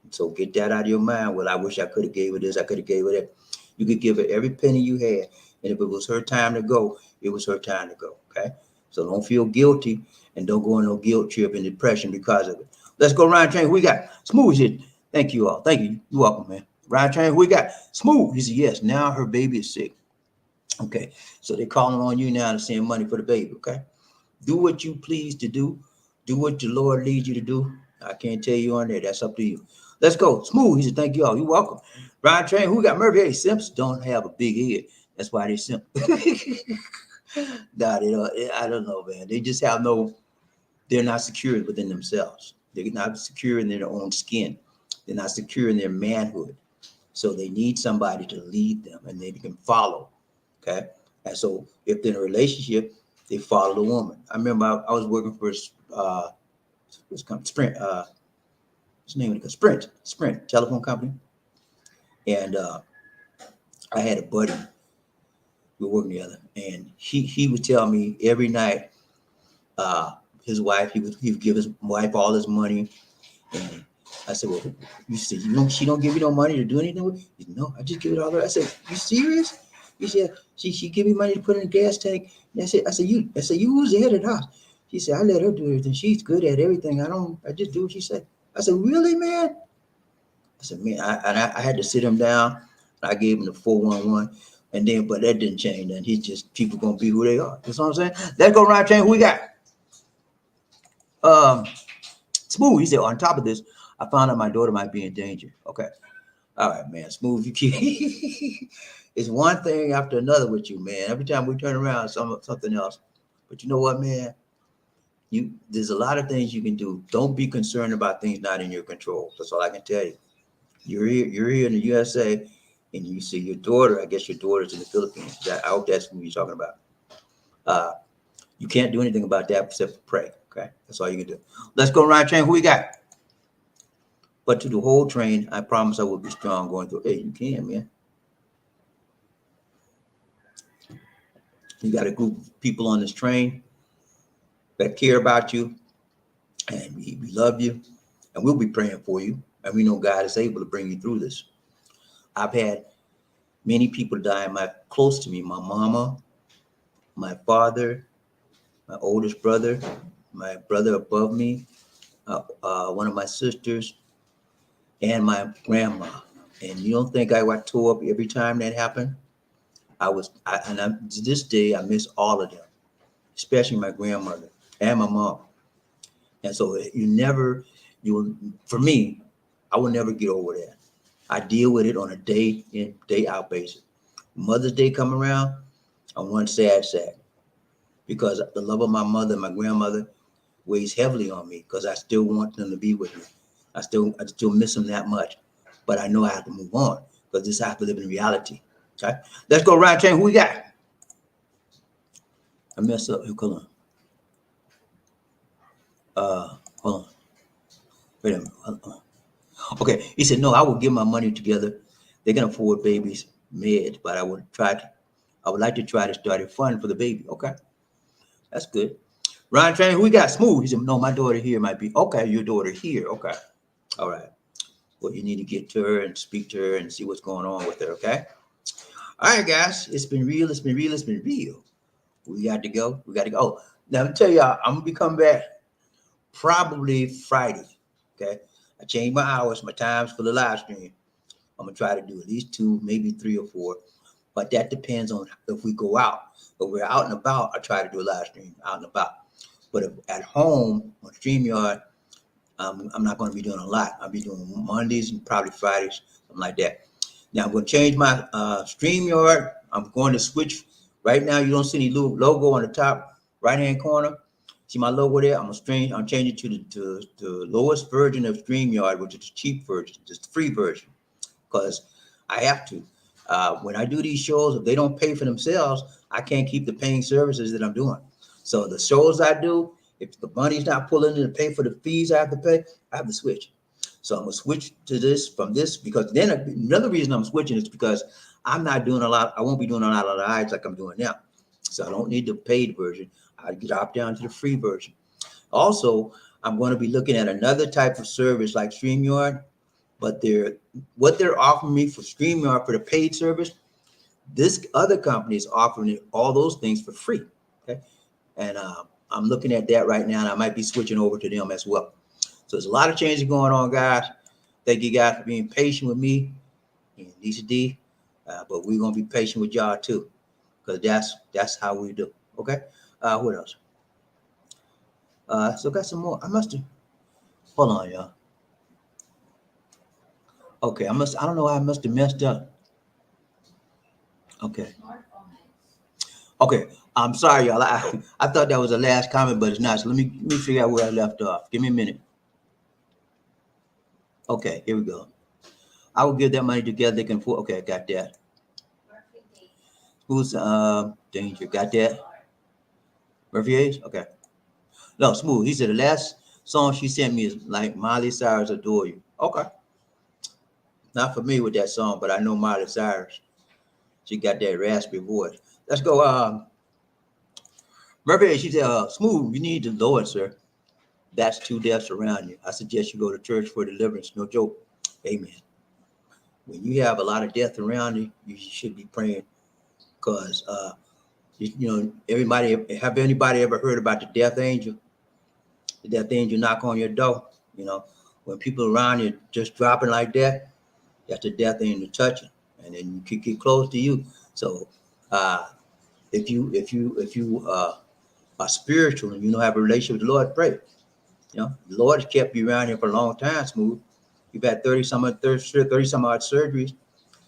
Speaker 1: So get that out of your mind. Well, I wish I could have gave her this. I could have gave her that. You could give her every penny you had, and if it was her time to go, it was her time to go. Okay. So don't feel guilty and don't go on no guilt trip and depression because of it. Let's go, Ryan Train. Who we got? Smooth. Said, thank you all. Thank you. You're welcome, man. Ryan Train. Who we got? Smooth. He said, yes. Now her baby is sick. Okay. So they're calling on you now to send money for the baby. Okay. Do what you please to do. Do what the Lord leads you to do. I can't tell you on there. That's up to you. Let's go. Smooth. He said, thank you all. You're welcome. Ryan Train, who got Murphy? Hey, simps don't have a big head. That's why they simp. Nah, they don't, I don't know, man. They just have they're not secure within themselves. They're not secure in their own skin. They're not secure in their manhood. So they need somebody to lead them and they can follow. Okay. And so if they're in a relationship, they follow the woman. I remember I was working for Sprint, what's the name of it? Sprint telephone company. And I had a buddy, we were working together, and he would tell me every night, his wife, he would give his wife all his money. And I said, well, you said she don't give you no money to do anything with? He said, no, I just give it all her. I said, you serious? He said, she give me money to put in a gas tank. And I said, you was the head of the house. She said, I let her do everything. She's good at everything. I just do what she said. I said, really, man? I said, man, I had to sit him down. I gave him the 411. And then, but that didn't change. And he's just, people going to be who they are. You know what I'm saying? Let's go, Ryan Chain. Who we got? Smooth. He said, on top of this, I found out my daughter might be in danger. Okay. All right, man. Smooth. You keep it's one thing after another with you, man. Every time we turn around, something else. But you know what, man? There's a lot of things you can do. Don't be concerned about things not in your control. That's all I can tell you. You're here in the USA, and you see your daughter. I guess your daughter's in the Philippines. I hope that's who you're talking about. You can't do anything about that except for pray. Okay, that's all you can do. Let's go, Ryan Train. Who we got? But to the whole train, I promise I will be strong going through. Hey, you can, man. You got a group of people on this train that care about you, and we love you, and we'll be praying for you. And we know God is able to bring you through this. I've had many people die close to me. My mama, my father, my oldest brother, my brother above me, one of my sisters, and my grandma. And you don't think I tore up every time that happened? To this day, I miss all of them, especially my grandmother and my mom. And so for me, I will never get over that. I deal with it on a day in, day out basis. Mother's Day come around, I'm one sad because the love of my mother and my grandmother weighs heavily on me because I still want them to be with me. I still miss them that much, but I know I have to move on because this I have to live in reality. Okay, let's go, Ryan Chain. Who we got? I messed up. Hold on. Wait a minute. Hold on. Okay, he said, no, I will get my money together. They can afford babies' meds, but I would like to try to start a fund for the baby. Okay, that's good. Ryan Train, who we got? Smooth. He said, no, my daughter here might be. Okay, your daughter here. Okay, all right. Well, you need to get to her and speak to her and see what's going on with her. Okay. All right, guys. It's been real. It's been real. It's been real. We got to go. Oh, now let me tell y'all, I'm gonna be coming back probably Friday. Okay. I changed my hours, my times for the live stream. I'm gonna try to do at least 2, maybe 3 or 4, but that depends on if we go out. If we're out and about, I try to do a live stream out and about. But if at home on StreamYard, I'm not going to be doing a lot. I'll be doing Mondays and probably Fridays, something like that. Now I'm going to change my StreamYard. I'm going to switch. Right now, you don't see any logo on the top right-hand corner. See my logo there? I'm changing it to the lowest version of StreamYard, which is the cheap version, just the free version, because I have to. When I do these shows, if they don't pay for themselves, I can't keep the paying services that I'm doing. So the shows I do, if the money's not pulling in to pay for the fees I have to pay, I have to switch. So I'm gonna switch to this from this, because then another reason I'm switching is because I'm not doing a lot. I won't be doing a lot of lives like I'm doing now. So I don't need the paid version. I drop down to the free version. Also, I'm going to be looking at another type of service like StreamYard, but what they're offering me for StreamYard for the paid service, this other company is offering all those things for free. Okay. And I'm looking at that right now, and I might be switching over to them as well. So there's a lot of changes going on, guys. Thank you guys for being patient with me and Lisa D. But we're going to be patient with y'all too, because that's how we do. Okay. What else? So got some more. I hold on, y'all. Okay, I don't know. I must have messed up. Okay. Okay. I'm sorry, y'all. I thought that was the last comment, but it's not. So let me figure out where I left off. Give me a minute. Okay, here we go. I will give that money together. They can afford. Okay, I got that. Who's danger? Got that? Murphy Hayes? Okay. No, Smooth. He said the last song she sent me is like Miley Cyrus Adore You. Okay. Not familiar with that song, but I know Miley Cyrus. She got that raspy voice. Let's go. Murphy, she said, Smooth, you need the Lord, sir. That's two deaths around you. I suggest you go to church for deliverance. No joke. Amen. When you have a lot of death around you, you should be praying, because everybody, have anybody ever heard about the death angel? The death angel knock on your door. When people around you just dropping like that, that's the death angel touching, and then you can get close to you. So if you are spiritual and have a relationship with the Lord, pray. The Lord has kept you around here for a long time, Smooth. You've had 30 some odd surgeries.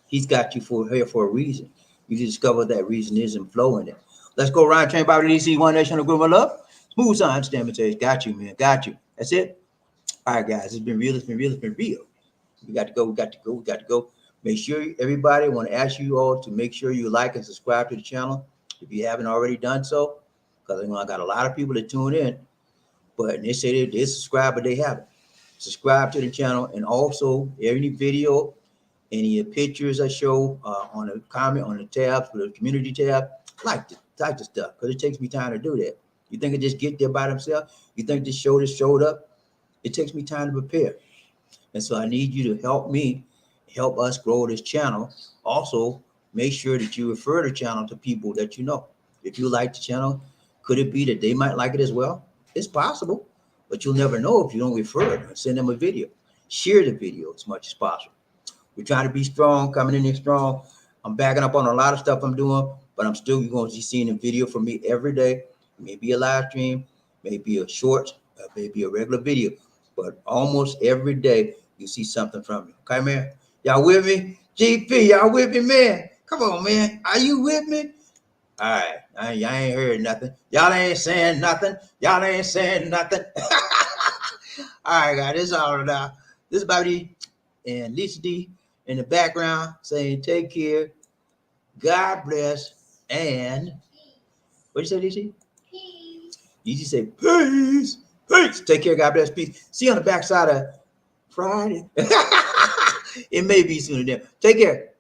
Speaker 1: He's got you here for a reason. You discover that reason is and flow in it. Let's go around train by DC, One Nation of Group of Love. Smooth sign, stand says, got you, man. Got you. That's it. All right, guys. It's been real. It's been real. It's been real. We got to go. We got to go. We got to go. Make sure everybody, want to ask you all to make sure you like and subscribe to the channel if you haven't already done so. Because I got a lot of people that tune in, but they say they subscribe, but they haven't. Subscribe to the channel, and also any video, any pictures I show on the comment on the tabs for the community tab, like the stuff, because it takes me time to do that. You think it just get there by themselves? You think this showed up? It takes me time to prepare, and so I need you to help us grow this channel. Also, make sure that you refer the channel to people that you know. If you like the channel, could it be that they might like it as well? It's possible, but you'll never know if you don't refer it and send them a video. Share the video as much as possible. We're trying to be strong, coming in here strong. I'm backing up on a lot of stuff I'm doing, but I'm still going to be seeing a video from me every day. Maybe a live stream, maybe a short, maybe a regular video, but almost every day you see something from me. Okay, man? Y'all with me? GP, y'all with me, man? Come on, man. Are you with me? All right. Y'all ain't heard nothing. Y'all ain't saying nothing. Y'all ain't saying nothing. All right, guys. This is all now. This is BobbieD and Lisa D in the background saying, take care. God bless. And what did you say, DC? Peace. You just say, peace. Peace. Take care. God bless. Peace. See you on the backside of Friday. It may be sooner than. Take care.